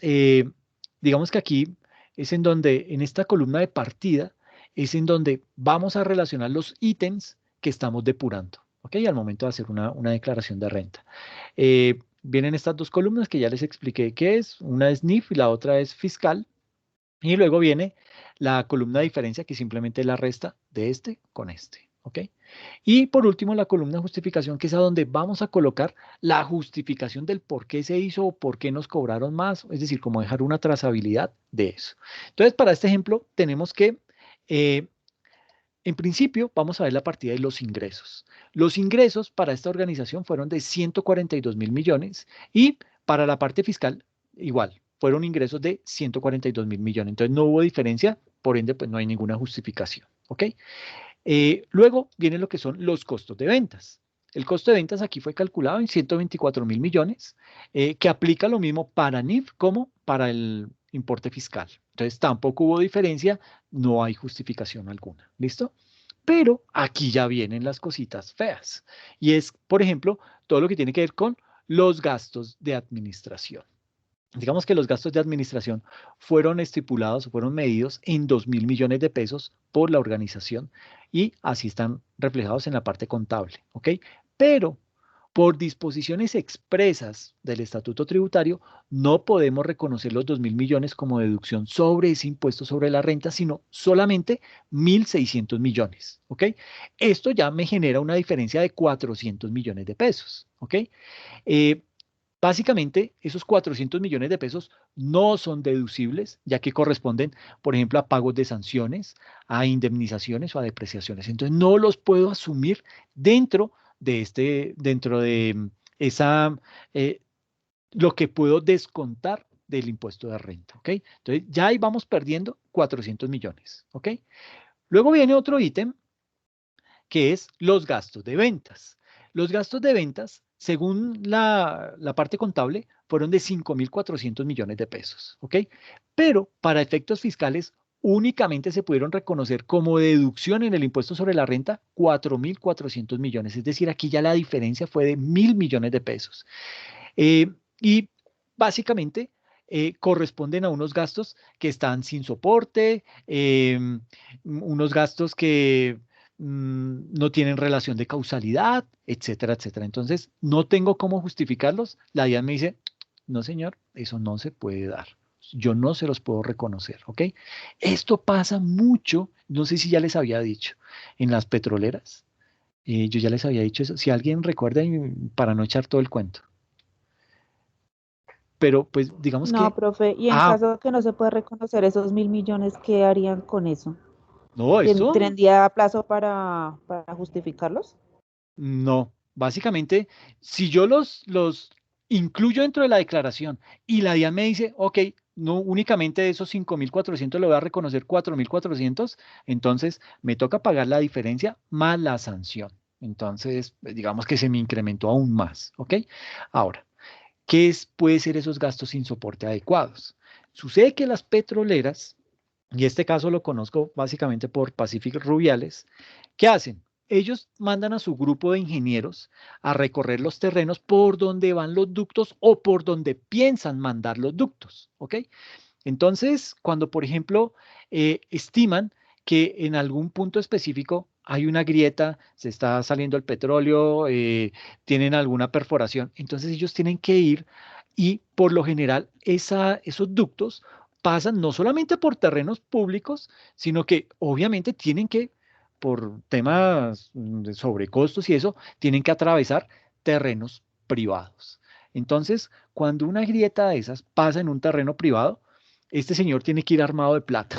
digamos que aquí es en donde, en esta columna de partida, es en donde vamos a relacionar los ítems que estamos depurando, ¿ok? Al momento de hacer una declaración de renta. Vienen estas dos columnas que ya les expliqué qué es. Una es NIF y la otra es fiscal. Y luego viene la columna de diferencia, que simplemente es la resta de este con este, ¿ok? Y por último, la columna de justificación, que es a donde vamos a colocar la justificación del por qué se hizo o por qué nos cobraron más, es decir, como dejar una trazabilidad de eso. Entonces, para este ejemplo, tenemos que, en principio, vamos a ver la partida de los ingresos. Los ingresos para esta organización fueron de 142.000 millones y para la parte fiscal, igual, fueron ingresos de 142.000 millones. Entonces, no hubo diferencia, por ende, pues no hay ninguna justificación, ¿ok? Luego vienen lo que son los costos de ventas. El costo de ventas aquí fue calculado en 124.000 millones, que aplica lo mismo para NIF como para el importe fiscal. Entonces tampoco hubo diferencia, no hay justificación alguna. ¿Listo? Pero aquí ya vienen las cositas feas. Y es, por ejemplo, todo lo que tiene que ver con los gastos de administración. Digamos que los gastos de administración fueron estipulados, fueron medidos en 2.000 millones de pesos por la organización y así están reflejados en la parte contable, ¿ok? Pero por disposiciones expresas del estatuto tributario no podemos reconocer los 2.000 millones como deducción sobre ese impuesto sobre la renta, sino solamente 1.600 millones, ¿ok? Esto ya me genera una diferencia de 400 millones de pesos, ¿ok? Básicamente, esos 400 millones de pesos no son deducibles, ya que corresponden, por ejemplo, a pagos de sanciones, a indemnizaciones o a depreciaciones. Entonces, no los puedo asumir dentro de esa, lo que puedo descontar del impuesto de renta, ¿ok? Entonces, ya ahí vamos perdiendo 400 millones, ¿ok? Luego viene otro ítem, que es los gastos de ventas. Los gastos de ventas, según la parte contable, fueron de 5.400 millones de pesos, ¿ok? Pero para efectos fiscales únicamente se pudieron reconocer como deducción en el impuesto sobre la renta 4.400 millones, es decir, aquí ya la diferencia fue de 1.000 millones de pesos. Y básicamente corresponden a unos gastos que están sin soporte, unos gastos que no tienen relación de causalidad, etcétera, etcétera. Entonces, no tengo cómo justificarlos. La DIAN me dice, no señor, eso no se puede dar. Yo no se los puedo reconocer, ¿ok? Esto pasa mucho, no sé si ya les había dicho, en las petroleras. Yo ya les había dicho eso. Si alguien recuerda, para no echar todo el cuento. pero pues digamos No, que, profe, y en caso de que no se pueda reconocer esos 1.000 millones, ¿qué harían con eso? no, esto ¿Tendría plazo para justificarlos? no. Básicamente, si yo los incluyo dentro de la declaración y la DIAN me dice, ok, no únicamente de esos 5.400 le voy a reconocer 4.400, entonces me toca pagar la diferencia más la sanción. Entonces, digamos que se me incrementó aún más, ¿ok? Ahora, puede ser esos gastos sin soporte adecuados? Sucede que las petroleras, y este caso lo conozco básicamente por Pacific Rubiales, ¿qué hacen? Ellos mandan a su grupo de ingenieros a recorrer los terrenos por donde van los ductos o por donde piensan mandar los ductos, ¿ok? Entonces, cuando, por ejemplo, estiman que en algún punto específico hay una grieta, se está saliendo el petróleo, tienen alguna perforación, entonces ellos tienen que ir y por lo general esos ductos pasan no solamente por terrenos públicos, sino que obviamente tienen que, por temas de sobrecostos y eso, tienen que atravesar terrenos privados. Entonces, cuando una grieta de esas pasa en un terreno privado, este señor tiene que ir armado de plata,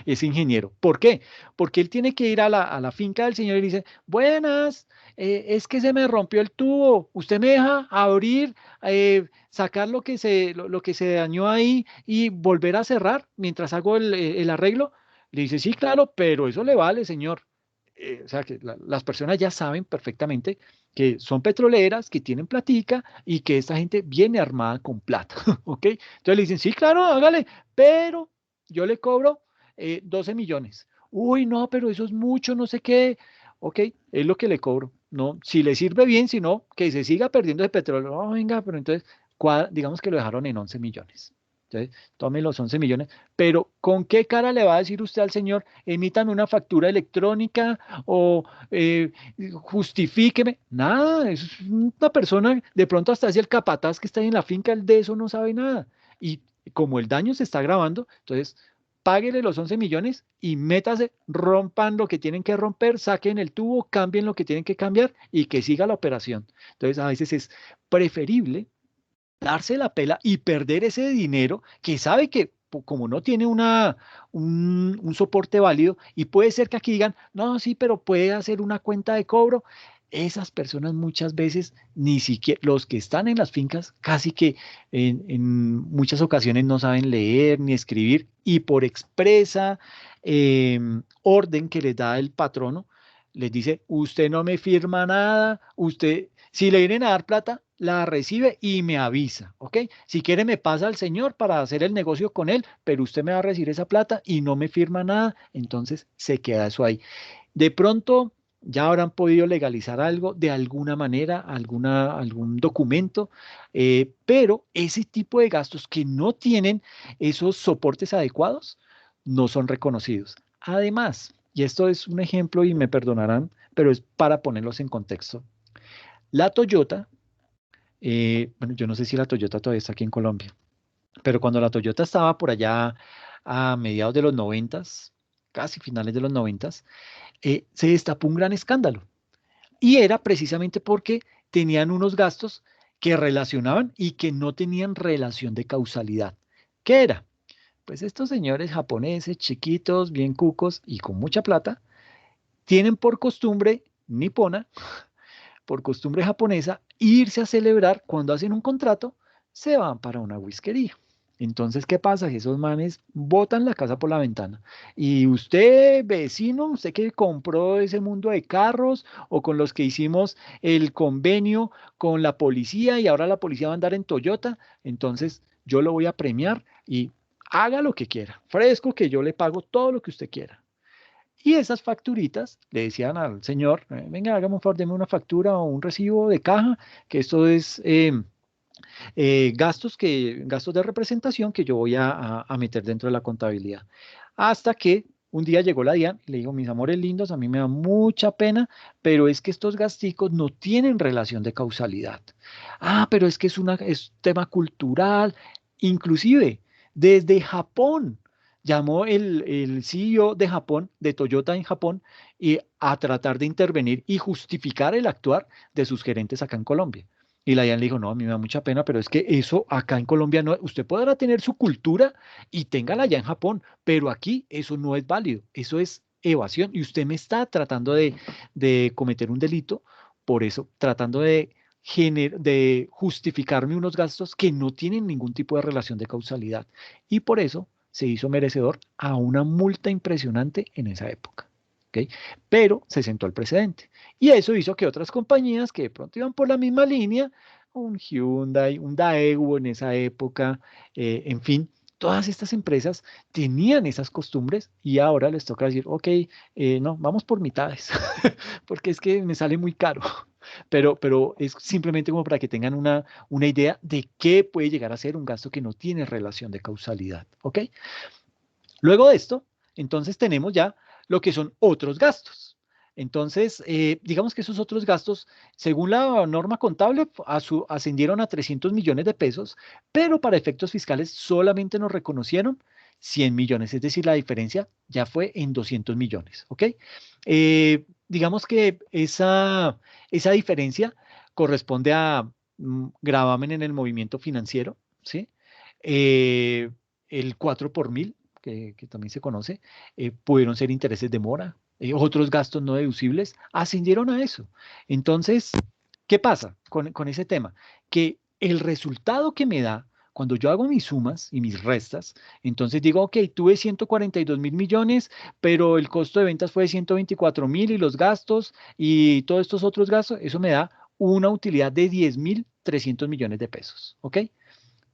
ese ingeniero. ¿Por qué? Porque él tiene que ir a la finca del señor y dice, buenas, es que se me rompió el tubo, ¿usted me deja abrir, sacar lo que se dañó ahí y volver a cerrar mientras hago el arreglo? Le dice, sí, claro, pero eso le vale, señor. O sea, que las personas ya saben perfectamente que son petroleras, que tienen platica y que esta gente viene armada con plata, ¿ok? Entonces le dicen, sí, claro, hágale, pero yo le cobro 12 millones. Uy, no, pero eso es mucho, no sé qué. Ok, es lo que le cobro. No, si le sirve bien, si no, que se siga perdiendo de petróleo. No, venga, pero entonces, digamos que lo dejaron en 11 millones. Entonces, tome los 11 millones, pero ¿con qué cara le va a decir usted al señor, emítame una factura electrónica o justifíqueme? Nada, es una persona, de pronto hasta es el capataz que está ahí en la finca, él de eso no sabe nada. Y como el daño se está agravando, entonces páguele los 11 millones y métase, rompan lo que tienen que romper, saquen el tubo, cambien lo que tienen que cambiar y que siga la operación. Entonces, a veces es preferible darse la pela y perder ese dinero que sabe que como no tiene un soporte válido y puede ser que aquí digan, no, sí, pero puede hacer una cuenta de cobro. Esas personas muchas veces, ni siquiera los que están en las fincas, casi que en muchas ocasiones no saben leer ni escribir y por expresa orden que les da el patrono, les dice, usted no me firma nada, usted, si le vienen a dar plata, la recibe y me avisa, ¿ok? Si quiere me pasa al señor para hacer el negocio con él, pero usted me va a recibir esa plata y no me firma nada, entonces se queda eso ahí. De pronto ya habrán podido legalizar algo de alguna manera, algún documento, pero ese tipo de gastos que no tienen esos soportes adecuados no son reconocidos. Además, y esto es un ejemplo y me perdonarán, pero es para ponerlos en contexto. La Toyota, bueno, yo no sé si la Toyota todavía está aquí en Colombia, pero cuando la Toyota estaba por allá a mediados de los noventas, casi finales de los noventas, se destapó un gran escándalo. Y era precisamente porque tenían unos gastos que relacionaban y que no tenían relación de causalidad. ¿Qué era? Pues estos señores japoneses, chiquitos, bien cucos y con mucha plata, tienen por costumbre nipona, por costumbre japonesa, irse a celebrar cuando hacen un contrato, se van para una whiskería. Entonces, ¿qué pasa? Que esos manes botan la casa por la ventana. Y usted, vecino, usted que compró ese mundo de carros o con los que hicimos el convenio con la policía y ahora la policía va a andar en Toyota, entonces yo lo voy a premiar y haga lo que quiera. Fresco que yo le pago todo lo que usted quiera. Y esas facturitas le decían al señor, venga, hágame un favor, deme una factura o un recibo de caja, que esto es gastos de representación que yo voy a meter dentro de la contabilidad. Hasta que un día llegó la DIAN y le dijo, mis amores lindos, a mí me da mucha pena, pero es que estos gasticos no tienen relación de causalidad. Ah, pero es que es tema cultural, inclusive desde Japón. Llamó el CEO de Japón, de Toyota en Japón, y a tratar de intervenir y justificar el actuar de sus gerentes acá en Colombia. Y la DIAN le dijo, no, a mí me da mucha pena, pero es que eso acá en Colombia no, usted podrá tener su cultura y téngala allá en Japón, pero aquí eso no es válido, eso es evasión y usted me está tratando de cometer un delito, por eso, tratando de justificarme unos gastos que no tienen ningún tipo de relación de causalidad. Y por eso se hizo merecedor a una multa impresionante en esa época. ¿Ok? Pero se sentó el precedente. Y eso hizo que otras compañías que de pronto iban por la misma línea, un Hyundai, un Daewoo en esa época, en fin, todas estas empresas tenían esas costumbres y ahora les toca decir, ok, no, vamos por mitades, porque es que me sale muy caro. Pero es simplemente como para que tengan una idea de qué puede llegar a ser un gasto que no tiene relación de causalidad. ¿Ok? Luego de esto, entonces tenemos ya lo que son otros gastos. Entonces, digamos que esos otros gastos, según la norma contable, ascendieron a 300 millones de pesos, pero para efectos fiscales solamente nos reconocieron 100 millones, es decir, la diferencia ya fue en 200 millones, ¿ok? Digamos que esa diferencia corresponde a gravamen en el movimiento financiero, ¿sí? El 4 por mil, que también se conoce, pudieron ser intereses de mora, otros gastos no deducibles, ascendieron a eso. Entonces, ¿qué pasa con ese tema? Que el resultado que me da cuando yo hago mis sumas y mis restas, entonces digo, ok, tuve 142 mil millones, pero el costo de ventas fue de 124 mil y los gastos y todos estos otros gastos, eso me da una utilidad de 10.300 millones de pesos, ¿ok?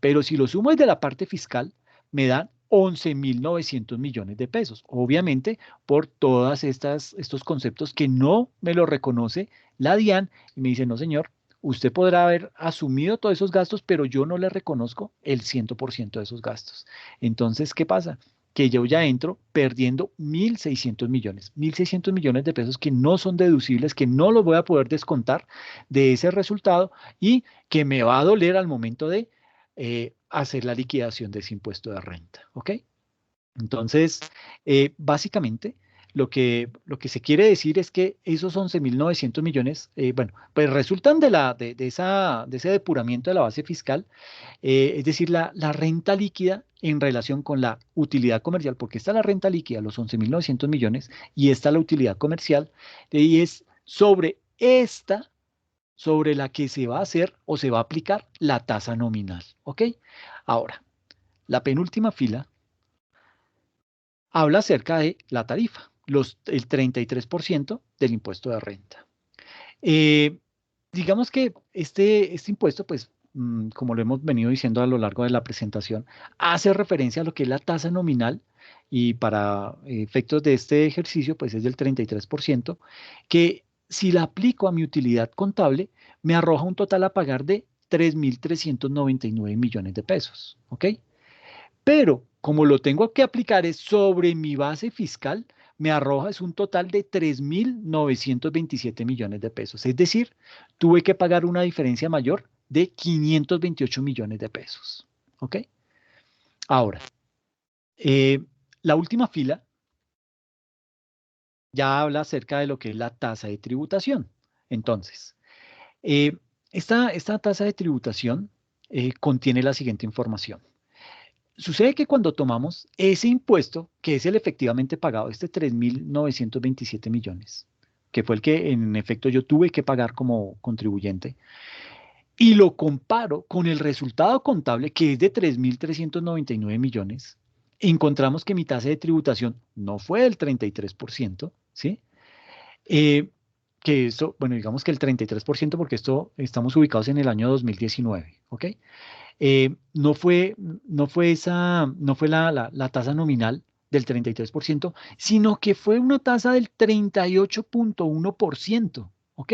Pero si lo sumo desde la parte fiscal, me dan 11.900 millones de pesos. Obviamente, por todos estos conceptos que no me lo reconoce la DIAN y me dice, no, señor, usted podrá haber asumido todos esos gastos, pero yo no le reconozco el 100% de esos gastos. Entonces, ¿qué pasa? Que yo ya entro perdiendo 1.600 millones, 1.600 millones de pesos que no son deducibles, que no los voy a poder descontar de ese resultado y que me va a doler al momento de hacer la liquidación de ese impuesto de renta, ¿ok? Entonces, básicamente, lo que se quiere decir es que esos 11.900 millones, bueno, pues resultan de ese depuramiento de la base fiscal, es decir, la renta líquida en relación con la utilidad comercial, porque está la renta líquida, los 11.900 millones, y está la utilidad comercial, y es sobre la que se va a hacer o se va a aplicar la tasa nominal, ¿ok? Ahora, la penúltima fila habla acerca de la tarifa, el 33% del impuesto de renta. Digamos que este impuesto, pues, como lo hemos venido diciendo a lo largo de la presentación, hace referencia a lo que es la tasa nominal y para efectos de este ejercicio, pues es del 33%, que si la aplico a mi utilidad contable, me arroja un total a pagar de 3.399 millones de pesos, ¿ok? Pero como lo tengo que aplicar es sobre mi base fiscal, me arroja es un total de 3.927 millones de pesos. Es decir, tuve que pagar una diferencia mayor de 528 millones de pesos. ¿Ok? Ahora, la última fila ya habla acerca de lo que es la tasa de tributación. Entonces, esta tasa de tributación contiene la siguiente información. Sucede que cuando tomamos ese impuesto, que es el efectivamente pagado, este 3.927 millones, que fue el que en efecto yo tuve que pagar como contribuyente, y lo comparo con el resultado contable, que es de 3.399 millones, encontramos que mi tasa de tributación no fue del 33%, ¿sí? Que eso, bueno, digamos que el 33%, porque estamos ubicados en el año 2019, ¿ok? No fue la tasa nominal del 33%, sino que fue una tasa del 38.1%, ¿ok?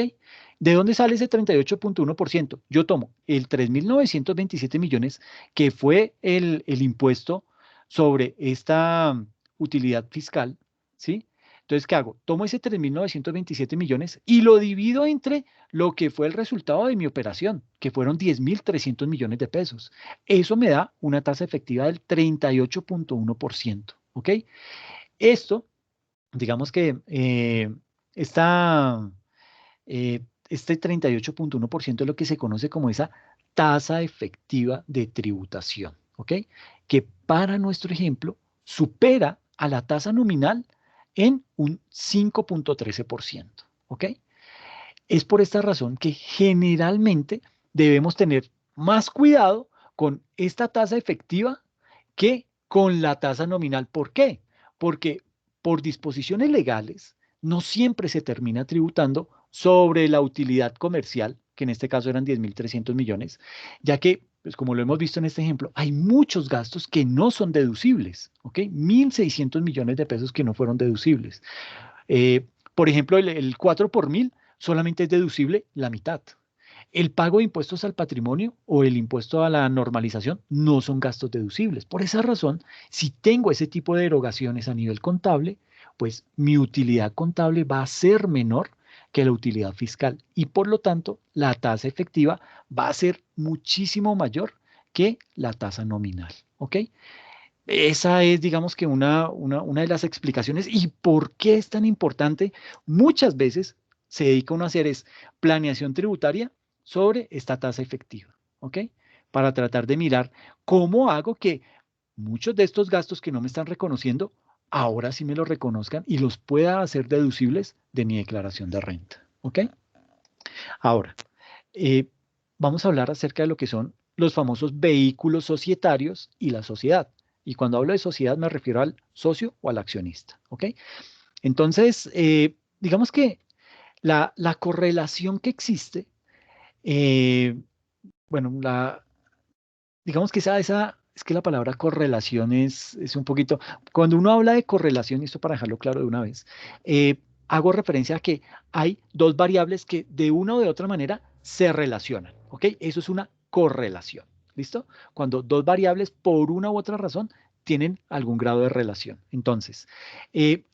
¿De dónde sale ese 38.1%? Yo tomo el 3.927 millones, que fue el impuesto sobre esta utilidad fiscal, ¿sí? Entonces, ¿qué hago? Tomo ese 3.927 millones y lo divido entre lo que fue el resultado de mi operación, que fueron 10.300 millones de pesos. Eso me da una tasa efectiva del 38.1%, ¿ok? Esto, digamos que esta este 38.1% es lo que se conoce como esa tasa efectiva de tributación, ¿ok? Que para nuestro ejemplo supera a la tasa nominal en un 5.13%, ¿ok? Es por esta razón que generalmente debemos tener más cuidado con esta tasa efectiva que con la tasa nominal. ¿Por qué? Porque por disposiciones legales no siempre se termina tributando sobre la utilidad comercial, que en este caso eran 10.300 millones, ya que, pues como lo hemos visto en este ejemplo, hay muchos gastos que no son deducibles, ¿ok? 1.600 millones de pesos que no fueron deducibles. Por ejemplo, el 4 por 1.000 solamente es deducible la mitad. El pago de impuestos al patrimonio o el impuesto a la normalización no son gastos deducibles. Por esa razón, si tengo ese tipo de erogaciones a nivel contable, pues mi utilidad contable va a ser menor que la utilidad fiscal y por lo tanto la tasa efectiva va a ser muchísimo mayor que la tasa nominal. ¿Ok? Esa es, digamos que una de las explicaciones. ¿Y por qué es tan importante? Muchas veces se dedica uno a hacer es planeación tributaria sobre esta tasa efectiva, ¿ok? Para tratar de mirar cómo hago que muchos de estos gastos que no me están reconociendo, ahora sí me los reconozcan y los pueda hacer deducibles de mi declaración de renta, ¿ok? Ahora, vamos a hablar acerca de lo que son los famosos vehículos societarios y la sociedad. Y cuando hablo de sociedad me refiero al socio o al accionista, ¿ok? Entonces, digamos que la correlación que existe, bueno, digamos que es que la palabra correlación es un poquito, cuando uno habla de correlación, y esto para dejarlo claro de una vez, hago referencia a que hay dos variables que de una o de otra manera se relacionan, ¿ok? Eso es una correlación, ¿listo? Cuando dos variables por una u otra razón tienen algún grado de relación. Entonces,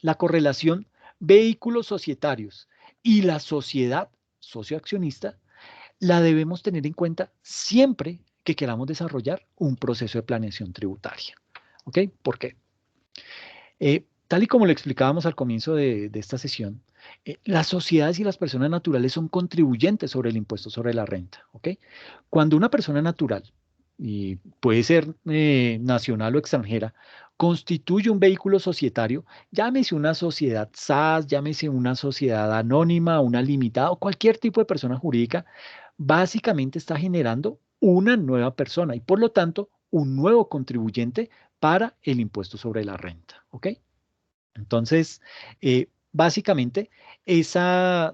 la correlación vehículos societarios y la sociedad socioaccionista la debemos tener en cuenta siempre que queramos desarrollar un proceso de planeación tributaria. ¿Ok? ¿Por qué? Tal y como lo explicábamos al comienzo de esta sesión, las sociedades y las personas naturales son contribuyentes sobre el impuesto sobre la renta. ¿Ok? Cuando una persona natural, y puede ser nacional o extranjera, constituye un vehículo societario, llámese una sociedad SAS, llámese una sociedad anónima, una limitada o cualquier tipo de persona jurídica, básicamente está generando una nueva persona y por lo tanto un nuevo contribuyente para el impuesto sobre la renta. ¿Ok? Entonces, básicamente,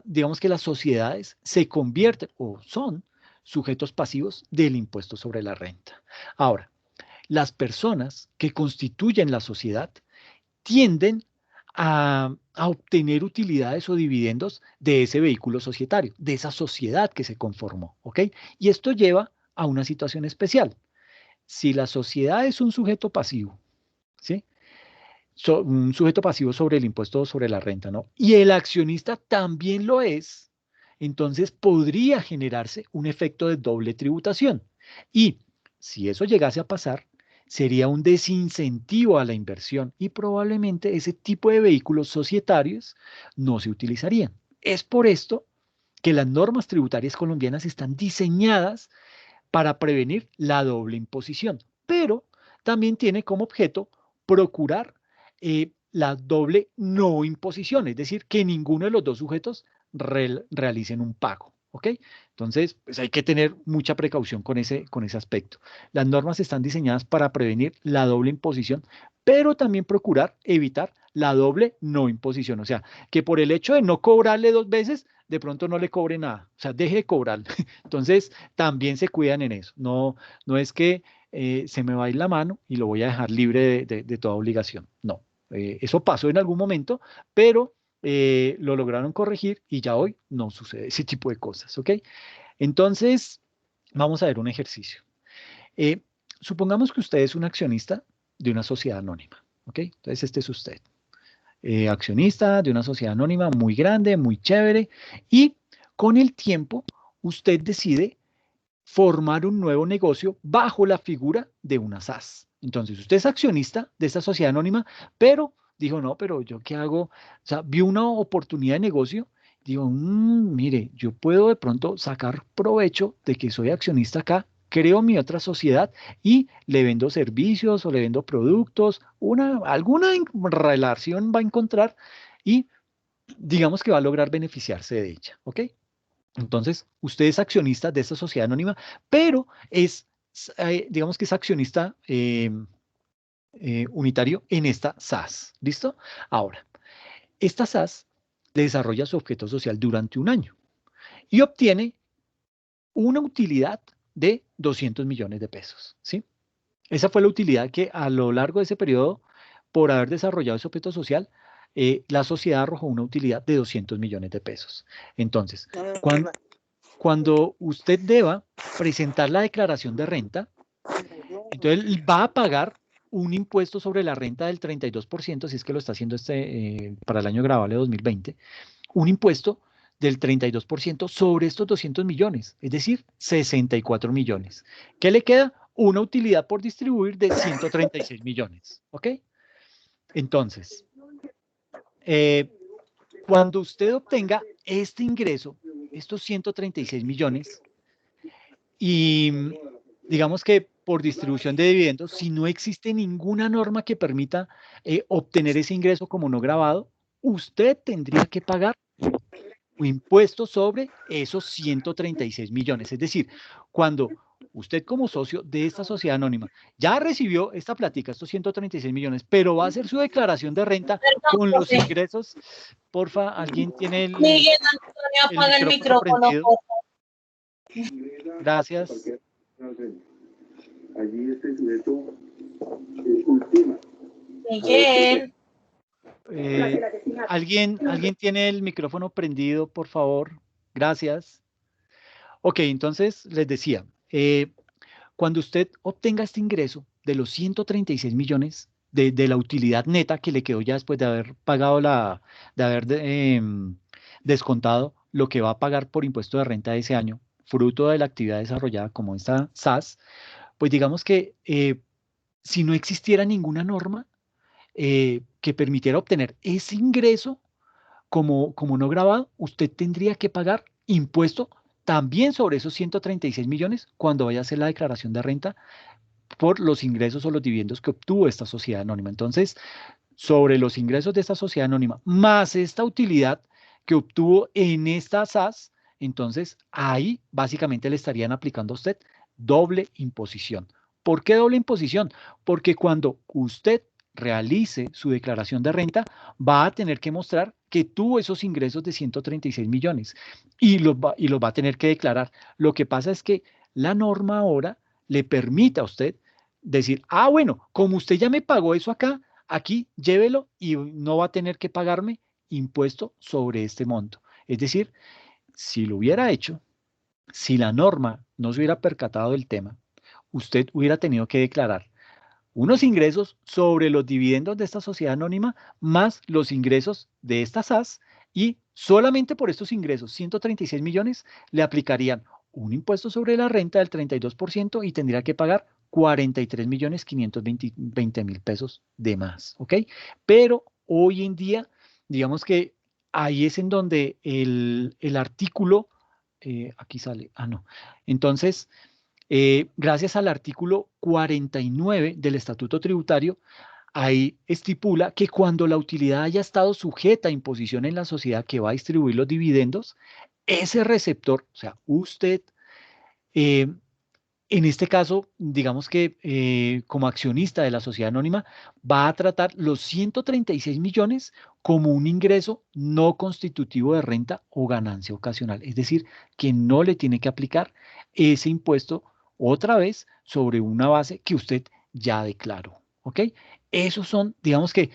digamos que las sociedades se convierten o son sujetos pasivos del impuesto sobre la renta. Ahora, las personas que constituyen la sociedad tienden a obtener utilidades o dividendos de ese vehículo societario, de esa sociedad que se conformó, ¿ok? Y esto lleva a una situación especial. Si la sociedad es un sujeto pasivo, ¿sí? Un sujeto pasivo sobre el impuesto sobre la renta, ¿no? Y el accionista también lo es, entonces podría generarse un efecto de doble tributación. Y si eso llegase a pasar, sería un desincentivo a la inversión y probablemente ese tipo de vehículos societarios no se utilizarían. Es por esto que las normas tributarias colombianas están diseñadas para prevenir la doble imposición, pero también tiene como objeto procurar la doble no imposición, es decir, que ninguno de los dos sujetos realicen un pago. ¿Ok? Entonces, pues hay que tener mucha precaución con ese aspecto. Las normas están diseñadas para prevenir la doble imposición, pero también procurar evitar la doble no imposición. O sea, que por el hecho de no cobrarle dos veces, de pronto no le cobre nada. O sea, deje de cobrar. Entonces, también se cuidan en eso. No es que se me va a ir la mano y lo voy a dejar libre de toda obligación. No. Eso pasó en algún momento, pero lo lograron corregir y ya hoy no sucede ese tipo de cosas, ¿ok? Entonces, vamos a ver un ejercicio. Supongamos que usted es un accionista de una sociedad anónima, ¿ok? Entonces, este es usted. Accionista de una sociedad anónima muy grande, muy chévere, y con el tiempo usted decide formar un nuevo negocio bajo la figura de una SAS. Entonces, usted es accionista de esta sociedad anónima, pero dijo, no, pero ¿yo qué hago? O sea, vio una oportunidad de negocio digo, mire, yo puedo de pronto sacar provecho de que soy accionista acá, creo mi otra sociedad y le vendo servicios o le vendo productos, alguna relación va a encontrar y digamos que va a lograr beneficiarse de ella, ¿ok? Entonces, usted es accionista de esta sociedad anónima, pero digamos que es accionista unitario en esta SAS, ¿listo? Ahora, esta SAS desarrolla su objeto social durante un año y obtiene una utilidad de 200 millones de pesos, ¿sí? Esa fue la utilidad que a lo largo de ese periodo, por haber desarrollado ese objeto social, la sociedad arrojó una utilidad de 200 millones de pesos. Entonces, cuando usted deba presentar la declaración de renta, entonces va a pagar un impuesto sobre la renta del 32%, si es que lo está haciendo para el año grabable 2020, un impuesto del 32% sobre estos 200 millones, es decir, 64 millones. ¿Qué le queda? Una utilidad por distribuir de 136 millones, ¿ok? Entonces, cuando usted obtenga este ingreso, estos 136 millones, y digamos que por distribución de dividendos, si no existe ninguna norma que permita obtener ese ingreso como no grabado, usted tendría que pagar un impuesto sobre esos 136 millones. Es decir, cuando usted como socio de esta sociedad anónima ya recibió esta plática, estos 136 millones, pero va a hacer su declaración de renta con los ingresos. Porfa, ¿alguien tiene Miguel Antonio, apaga el micrófono, prendido? por favor. Gracias. Allí este sujeto ultima. Miguel. ¿Alguien tiene el micrófono prendido, por favor? Gracias. Ok, entonces les decía, cuando usted obtenga este ingreso de los 136 millones de la utilidad neta que le quedó ya después de haber pagado de haber descontado lo que va a pagar por impuesto de renta de ese año, fruto de la actividad desarrollada como esta SAS, pues digamos que si no existiera ninguna norma que permitiera obtener ese ingreso como no grabado, usted tendría que pagar impuesto también sobre esos 136 millones cuando vaya a hacer la declaración de renta por los ingresos o los dividendos que obtuvo esta sociedad anónima. Entonces, sobre los ingresos de esta sociedad anónima, más esta utilidad que obtuvo en esta SAS, entonces ahí básicamente le estarían aplicando a usted doble imposición. ¿Por qué doble imposición? Porque cuando usted realice su declaración de renta, va a tener que mostrar que tuvo esos ingresos de 136 millones y los va a tener que declarar. Lo que pasa es que la norma ahora le permite a usted decir, bueno, como usted ya me pagó eso acá, aquí llévelo y no va a tener que pagarme impuesto sobre este monto. Es decir, si lo hubiera hecho, si la norma no se hubiera percatado del tema, usted hubiera tenido que declarar unos ingresos sobre los dividendos de esta sociedad anónima más los ingresos de esta SAS y solamente por estos ingresos, 136 millones, le aplicarían un impuesto sobre la renta del 32% y tendría que pagar 43.520.000 pesos de más, ¿ok? Pero hoy en día, digamos que ahí es en donde el artículo, aquí sale, no, entonces, gracias al artículo 49 del Estatuto Tributario, ahí estipula que cuando la utilidad haya estado sujeta a imposición en la sociedad que va a distribuir los dividendos, ese receptor, o sea, usted, en este caso, digamos que como accionista de la sociedad anónima, va a tratar los 136 millones como un ingreso no constitutivo de renta o ganancia ocasional. Es decir, que no le tiene que aplicar ese impuesto otra vez sobre una base que usted ya declaró, ¿ok? Esos son, digamos que,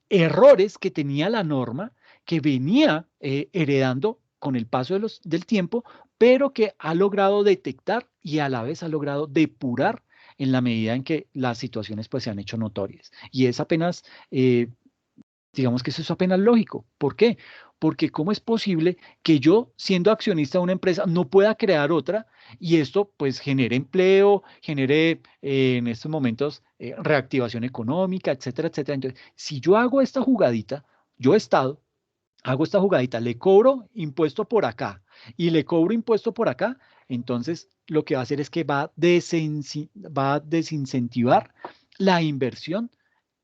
errores que tenía la norma, que venía heredando con el paso del tiempo, pero que ha logrado detectar y a la vez ha logrado depurar en la medida en que las situaciones pues se han hecho notorias. Y es apenas, digamos que eso es apenas lógico. ¿Por qué? Porque ¿cómo es posible que yo, siendo accionista de una empresa, no pueda crear otra y esto pues genere empleo, genere en estos momentos reactivación económica, etcétera, etcétera? Entonces, si yo hago esta jugadita, yo Estado, hago esta jugadita, le cobro impuesto por acá y le cobro impuesto por acá, entonces lo que va a hacer es que va a desincentivar la inversión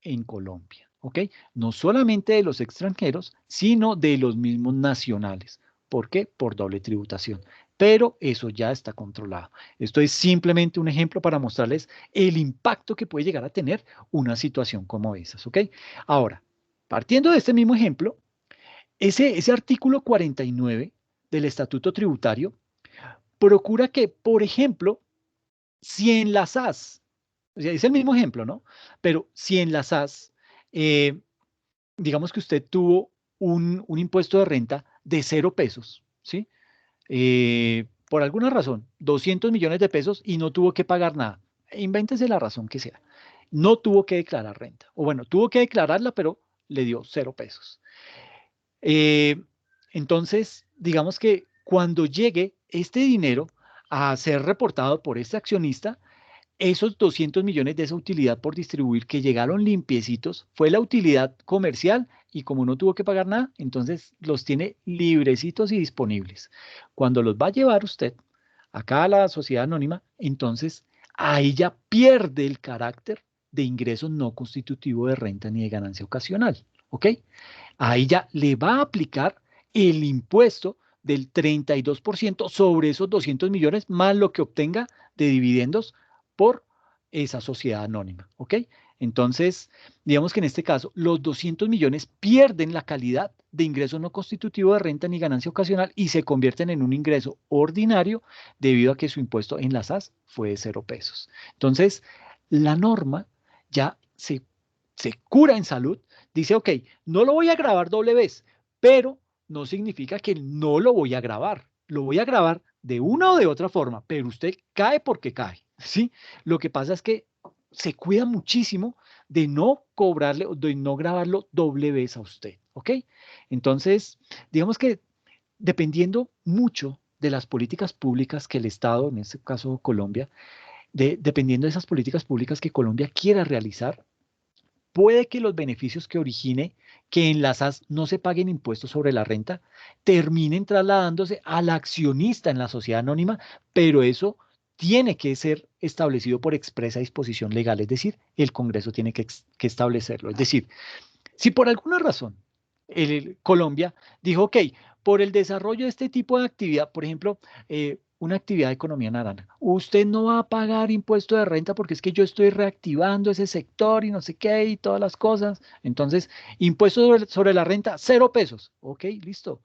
en Colombia, ¿ok? No solamente de los extranjeros, sino de los mismos nacionales. ¿Por qué? Por doble tributación. Pero eso ya está controlado. Esto es simplemente un ejemplo para mostrarles el impacto que puede llegar a tener una situación como esas, ¿ok? Ahora, partiendo de este mismo ejemplo, ese artículo 49 del Estatuto Tributario procura que, por ejemplo, si en la SAS, o sea, es el mismo ejemplo, ¿no? Pero si en la SAS, digamos que usted tuvo un impuesto de renta de 0 pesos, ¿sí? Por alguna razón, 200 millones de pesos y no tuvo que pagar nada. Invéntese la razón que sea. No tuvo que declarar renta. O bueno, tuvo que declararla, pero le dio 0 pesos. Entonces, digamos que cuando llegue este dinero a ser reportado por este accionista, esos 200 millones de esa utilidad por distribuir que llegaron limpiecitos fue la utilidad comercial y como no tuvo que pagar nada, entonces los tiene librecitos y disponibles. Cuando los va a llevar usted acá a la sociedad anónima, entonces ahí ya pierde el carácter de ingreso no constitutivo de renta ni de ganancia ocasional, ¿ok? Ahí ya le va a aplicar el impuesto del 32% sobre esos 200 millones más lo que obtenga de dividendos por esa sociedad anónima, ¿ok? Entonces, digamos que en este caso, los 200 millones pierden la calidad de ingreso no constitutivo de renta ni ganancia ocasional y se convierten en un ingreso ordinario debido a que su impuesto en la SAS fue de 0 pesos. Entonces, la norma ya se cura en salud, dice, ok, no lo voy a grabar doble vez, pero no significa que no lo voy a grabar. Lo voy a grabar de una o de otra forma, pero usted cae porque cae, ¿sí? Lo que pasa es que se cuida muchísimo de no cobrarle o de no grabarlo doble vez a usted, ¿ok? Entonces, digamos que dependiendo mucho de las políticas públicas que el Estado, en este caso Colombia, dependiendo de esas políticas públicas que Colombia quiera realizar, puede que los beneficios que origine que en las SAS no se paguen impuestos sobre la renta terminen trasladándose al accionista en la sociedad anónima, pero eso tiene que ser establecido por expresa disposición legal, es decir, el Congreso tiene que establecerlo. Es decir, si por alguna razón Colombia dijo, ok, por el desarrollo de este tipo de actividad, por ejemplo, una actividad de economía naranja, usted no va a pagar impuesto de renta porque es que yo estoy reactivando ese sector y no sé qué y todas las cosas. Entonces, impuesto sobre la renta, 0 pesos. Ok, listo.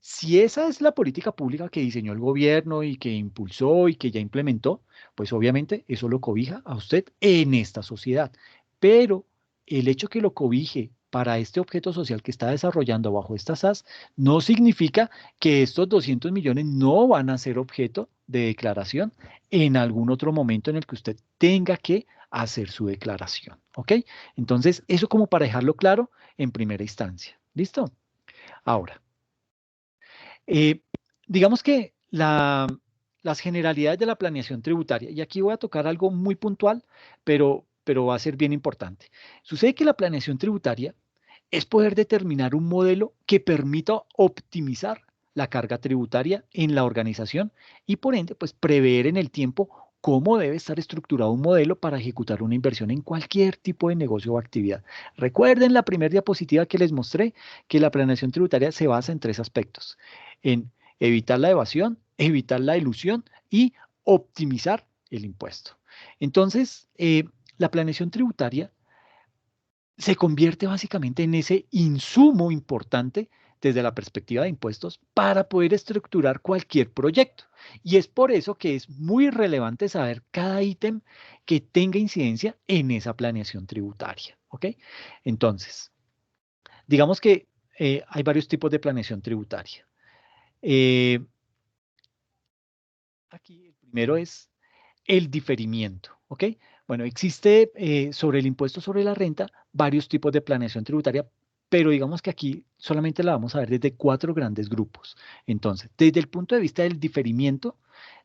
Si esa es la política pública que diseñó el gobierno y que impulsó y que ya implementó, pues obviamente eso lo cobija a usted en esta sociedad. Pero el hecho que lo cobije para este objeto social que está desarrollando bajo esta SAS no significa que estos 200 millones no van a ser objeto de declaración en algún otro momento en el que usted tenga que hacer su declaración. ¿Ok? Entonces, eso como para dejarlo claro en primera instancia. ¿Listo? Ahora. Digamos que las generalidades de la planeación tributaria, y aquí voy a tocar algo muy puntual, pero va a ser bien importante. Sucede que la planeación tributaria es poder determinar un modelo que permita optimizar la carga tributaria en la organización y por ende, pues prever en el tiempo cómo debe estar estructurado un modelo para ejecutar una inversión en cualquier tipo de negocio o actividad. Recuerden la primera diapositiva que les mostré, que la planeación tributaria se basa en 3 aspectos: en evitar la evasión, evitar la elusión y optimizar el impuesto. Entonces, la planeación tributaria se convierte básicamente en ese insumo importante desde la perspectiva de impuestos para poder estructurar cualquier proyecto. Y es por eso que es muy relevante saber cada ítem que tenga incidencia en esa planeación tributaria. ¿Ok? Entonces, digamos que hay varios tipos de planeación tributaria. Aquí el primero es el diferimiento, ¿ok? Bueno, existe sobre el impuesto sobre la renta varios tipos de planeación tributaria, pero digamos que aquí solamente la vamos a ver desde 4 grandes grupos. Entonces, desde el punto de vista del diferimiento,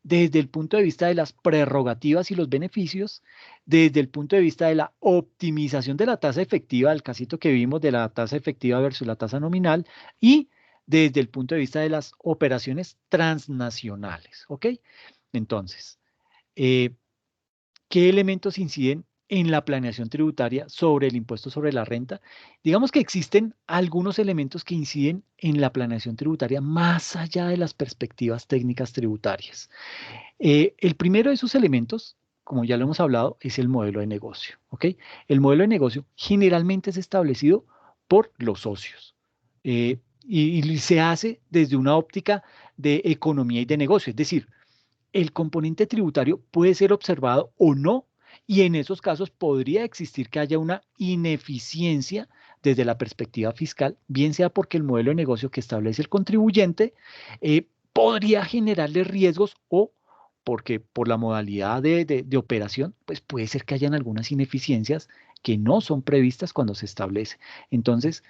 desde el punto de vista de las prerrogativas y los beneficios, desde el punto de vista de la optimización de la tasa efectiva, el casito que vimos de la tasa efectiva versus la tasa nominal, y desde el punto de vista de las operaciones transnacionales, ¿ok? Entonces, ¿qué elementos inciden en la planeación tributaria sobre el impuesto sobre la renta? Digamos que existen algunos elementos que inciden en la planeación tributaria más allá de las perspectivas técnicas tributarias. El primero de esos elementos, como ya lo hemos hablado, es el modelo de negocio, ¿ok? El modelo de negocio generalmente es establecido por los socios y se hace desde una óptica de economía y de negocio, es decir, el componente tributario puede ser observado o no, y en esos casos podría existir que haya una ineficiencia desde la perspectiva fiscal, bien sea porque el modelo de negocio que establece el contribuyente podría generarle riesgos o porque por la modalidad de operación, pues puede ser que hayan algunas ineficiencias que no son previstas cuando se establece. Entonces,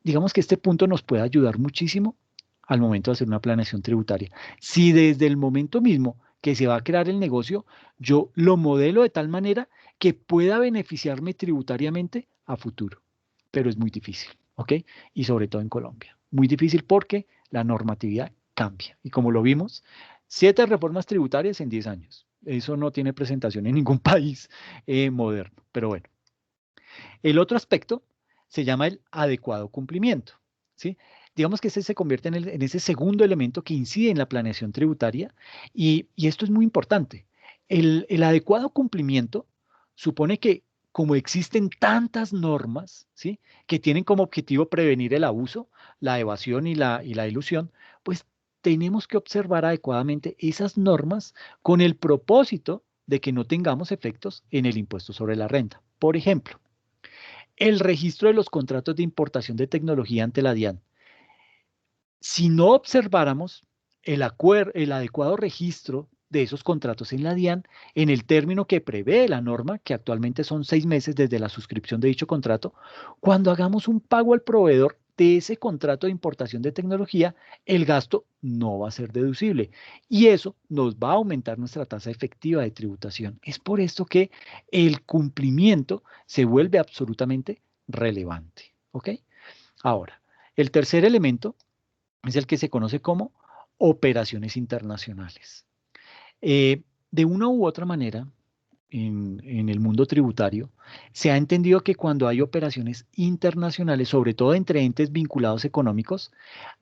digamos que este punto nos puede ayudar muchísimo al momento de hacer una planeación tributaria. Si desde el momento mismo que se va a crear el negocio, yo lo modelo de tal manera que pueda beneficiarme tributariamente a futuro. Pero es muy difícil, ¿ok? Y sobre todo en Colombia. Muy difícil porque la normatividad cambia. Y como lo vimos, 7 reformas tributarias en 10 años. Eso no tiene presentación en ningún país moderno. Pero bueno. El otro aspecto se llama el adecuado cumplimiento, ¿sí? Digamos que ese se convierte en ese segundo elemento que incide en la planeación tributaria y esto es muy importante. El adecuado cumplimiento supone que como existen tantas normas, ¿sí?, que tienen como objetivo prevenir el abuso, la evasión y la ilusión, pues tenemos que observar adecuadamente esas normas con el propósito de que no tengamos efectos en el impuesto sobre la renta. Por ejemplo, el registro de los contratos de importación de tecnología ante la DIAN. Si no observáramos el adecuado registro de esos contratos en la DIAN, en el término que prevé la norma, que actualmente son 6 meses desde la suscripción de dicho contrato, cuando hagamos un pago al proveedor de ese contrato de importación de tecnología, el gasto no va a ser deducible y eso nos va a aumentar nuestra tasa efectiva de tributación. Es por esto que el cumplimiento se vuelve absolutamente relevante, ¿ok? Ahora, el tercer elemento es el que se conoce como operaciones internacionales. De una u otra manera, en el mundo tributario, se ha entendido que cuando hay operaciones internacionales, sobre todo entre entes vinculados económicos,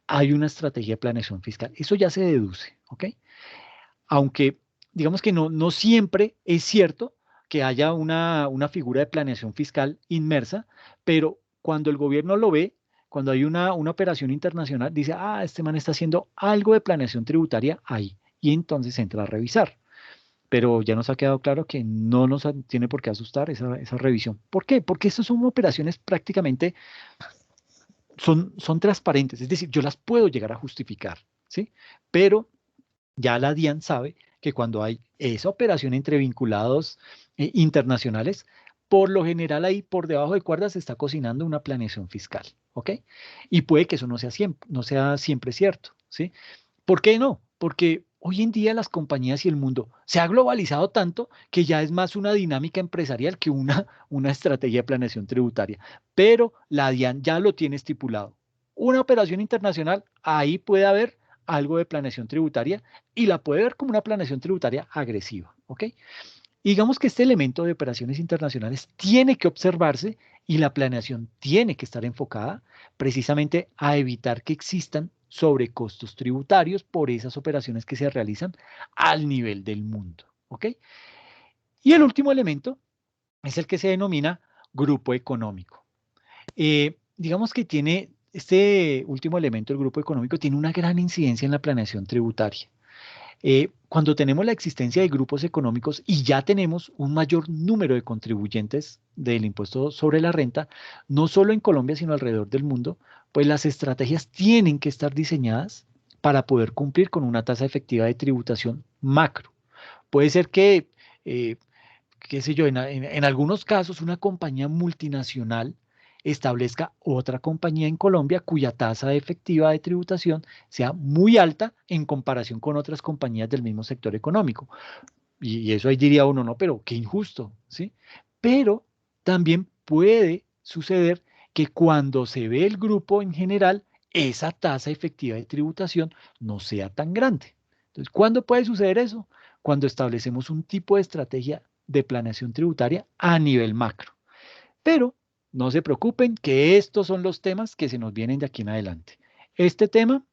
hay una estrategia de planeación fiscal. Eso ya se deduce, ¿ok? Aunque digamos que no siempre es cierto que haya una figura de planeación fiscal inmersa, pero cuando el gobierno lo ve, cuando hay una operación internacional, dice, este man está haciendo algo de planeación tributaria ahí, y entonces entra a revisar. Pero ya nos ha quedado claro que no nos tiene por qué asustar esa revisión. ¿Por qué? Porque estas son operaciones prácticamente, son transparentes, es decir, yo las puedo llegar a justificar, ¿sí? Pero ya la DIAN sabe que cuando hay esa operación entre vinculados internacionales, por lo general ahí por debajo de cuerdas se está cocinando una planeación fiscal, ¿ok? Y puede que eso no sea siempre cierto, ¿sí? ¿Por qué no? Porque hoy en día las compañías y el mundo se ha globalizado tanto que ya es más una dinámica empresarial que una estrategia de planeación tributaria. Pero la DIAN ya lo tiene estipulado. Una operación internacional, ahí puede haber algo de planeación tributaria y la puede ver como una planeación tributaria agresiva, ¿ok? Y digamos que este elemento de operaciones internacionales tiene que observarse y la planeación tiene que estar enfocada precisamente a evitar que existan sobrecostos tributarios por esas operaciones que se realizan al nivel del mundo, ¿ok? Y el último elemento es el que se denomina grupo económico. Digamos que tiene este último elemento, el grupo económico, tiene una gran incidencia en la planeación tributaria. Cuando tenemos la existencia de grupos económicos y ya tenemos un mayor número de contribuyentes del impuesto sobre la renta, no solo en Colombia, sino alrededor del mundo, pues las estrategias tienen que estar diseñadas para poder cumplir con una tasa efectiva de tributación macro. Puede ser que, qué sé yo, en algunos casos una compañía multinacional establezca otra compañía en Colombia cuya tasa efectiva de tributación sea muy alta en comparación con otras compañías del mismo sector económico. Y eso ahí diría uno, no, pero qué injusto, ¿sí? Pero también puede suceder que cuando se ve el grupo en general, esa tasa efectiva de tributación no sea tan grande. Entonces, ¿cuándo puede suceder eso? Cuando establecemos un tipo de estrategia de planeación tributaria a nivel macro. Pero no se preocupen que estos son los temas que se nos vienen de aquí en adelante. Este tema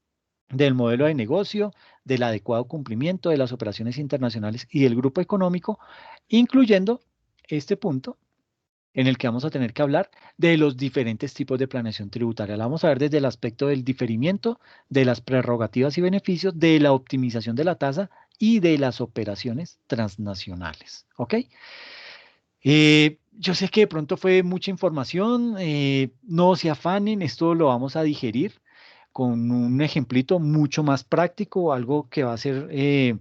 del modelo de negocio, del adecuado cumplimiento de las operaciones internacionales y del grupo económico, incluyendo este punto en el que vamos a tener que hablar de los diferentes tipos de planeación tributaria. La vamos a ver desde el aspecto del diferimiento, de las prerrogativas y beneficios, de la optimización de la tasa y de las operaciones transnacionales. ¿Ok? Yo sé que de pronto fue mucha información, no se afanen, esto lo vamos a digerir con un ejemplito mucho más práctico, algo que va a ser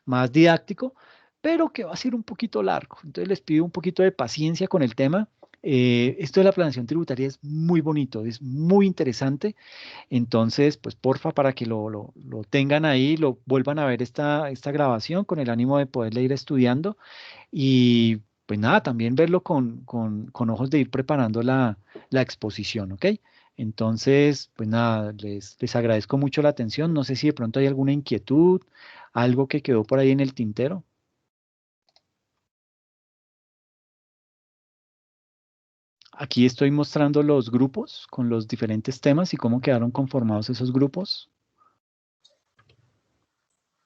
más didáctico, pero que va a ser un poquito largo. Entonces les pido un poquito de paciencia con el tema. Esto de la planeación tributaria es muy bonito, es muy interesante. Entonces, pues porfa, para que lo tengan ahí, lo vuelvan a ver esta grabación con el ánimo de poderle ir estudiando y pues nada, también verlo con ojos de ir preparando la exposición, ¿ok? Entonces, pues nada, les agradezco mucho la atención. No sé si de pronto hay alguna inquietud, algo que quedó por ahí en el tintero. Aquí estoy mostrando los grupos con los diferentes temas y cómo quedaron conformados esos grupos.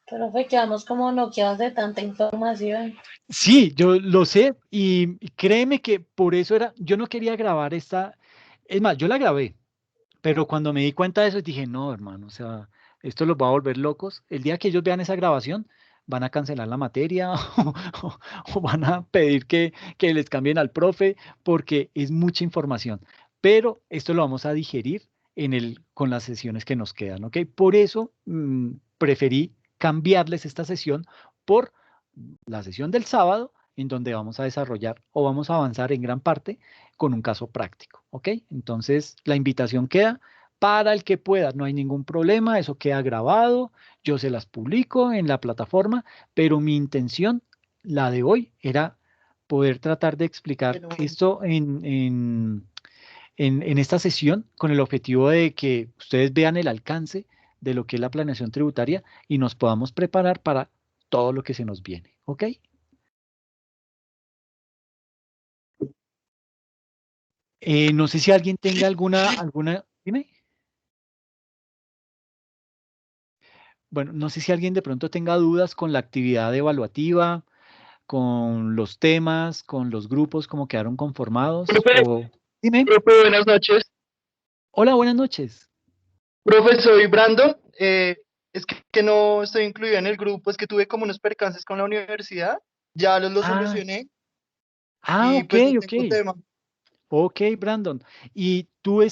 Profe, quedamos como noqueados de tanta información. Sí, yo lo sé y créeme que por eso yo no quería grabar es más, yo la grabé, pero cuando me di cuenta de eso dije, no, hermano, o sea, esto los va a volver locos. El día que ellos vean esa grabación, van a cancelar la materia o van a pedir que les cambien al profe porque es mucha información. Pero esto lo vamos a digerir con las sesiones que nos quedan, ¿ok? Por eso preferí cambiarles esta sesión por la sesión del sábado, en donde vamos a desarrollar o vamos a avanzar en gran parte con un caso práctico, ¿ok? Entonces, la invitación queda para el que pueda, no hay ningún problema, eso queda grabado, yo se las publico en la plataforma, pero mi intención, la de hoy, era poder tratar de explicar esto en esta sesión con el objetivo de que ustedes vean el alcance de lo que es la planeación tributaria y nos podamos preparar para todo lo que se nos viene, ¿ok? No sé si alguien tenga alguna, dime. Bueno, no sé si alguien de pronto tenga dudas con la actividad evaluativa, con los temas, con los grupos, cómo quedaron conformados. Dime. Profe, buenas noches. Hola, buenas noches. Profe, soy Brandon. Es que no estoy incluido en el grupo, es que tuve como unos percances con la universidad. Ya los solucioné. Y Ok, pues no ok. tengo tema. Ok, Brandon. Y tú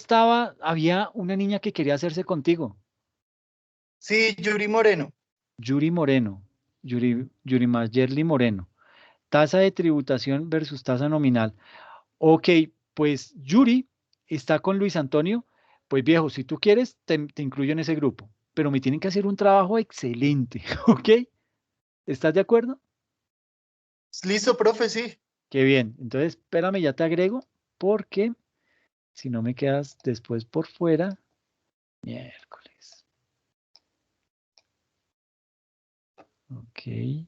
había una niña que quería hacerse contigo. Sí, Yuri Moreno. Yuri Moreno. Yuri Mayerly Moreno. Tasa de tributación versus tasa nominal. Ok, pues Yuri está con Luis Antonio. Pues viejo, si tú quieres, te incluyo en ese grupo. Pero me tienen que hacer un trabajo excelente, ¿ok? ¿Estás de acuerdo? Listo, profe, sí. Qué bien. Entonces, espérame, ya te agrego, porque si no me quedas después por fuera. Miércoles. Ok.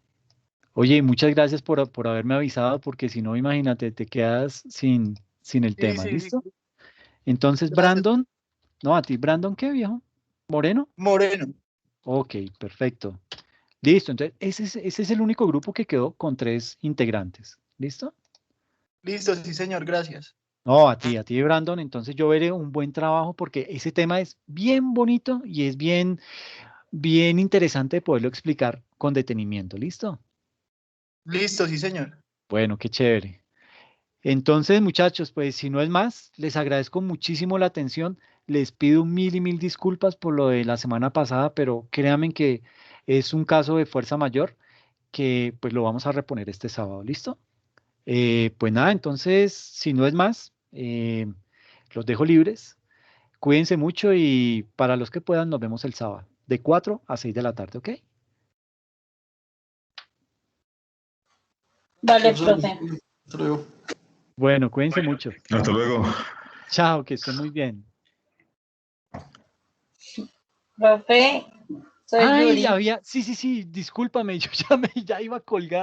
Oye, muchas gracias por haberme avisado, porque si no, imagínate, te quedas sin el tema, ¿listo? Entonces, Gracias. Brandon, no, a ti, Brandon, ¿qué viejo? ¿Moreno? Moreno. Ok, perfecto. Listo, entonces ese es el único grupo que quedó con 3 integrantes. ¿Listo? Listo, sí, señor, gracias. No, a ti, Brandon, entonces yo veré un buen trabajo porque ese tema es bien bonito y es bien interesante de poderlo explicar con detenimiento. ¿Listo? Listo, sí, señor. Bueno, qué chévere. Entonces, muchachos, pues si no es más, les agradezco muchísimo la atención. Les pido mil y mil disculpas por lo de la semana pasada, pero créanme que es un caso de fuerza mayor que pues lo vamos a reponer este sábado. ¿Listo? Pues nada, entonces, si no es más, los dejo libres. Cuídense mucho y para los que puedan nos vemos el sábado, de 4 a 6 de la tarde, ¿ok? Vale, profe. Hasta luego. Bueno, cuídense mucho. Hasta luego. Chao, que estén muy bien. Profe, soy Ay, Yuri. sí, discúlpame, yo ya iba a colgar.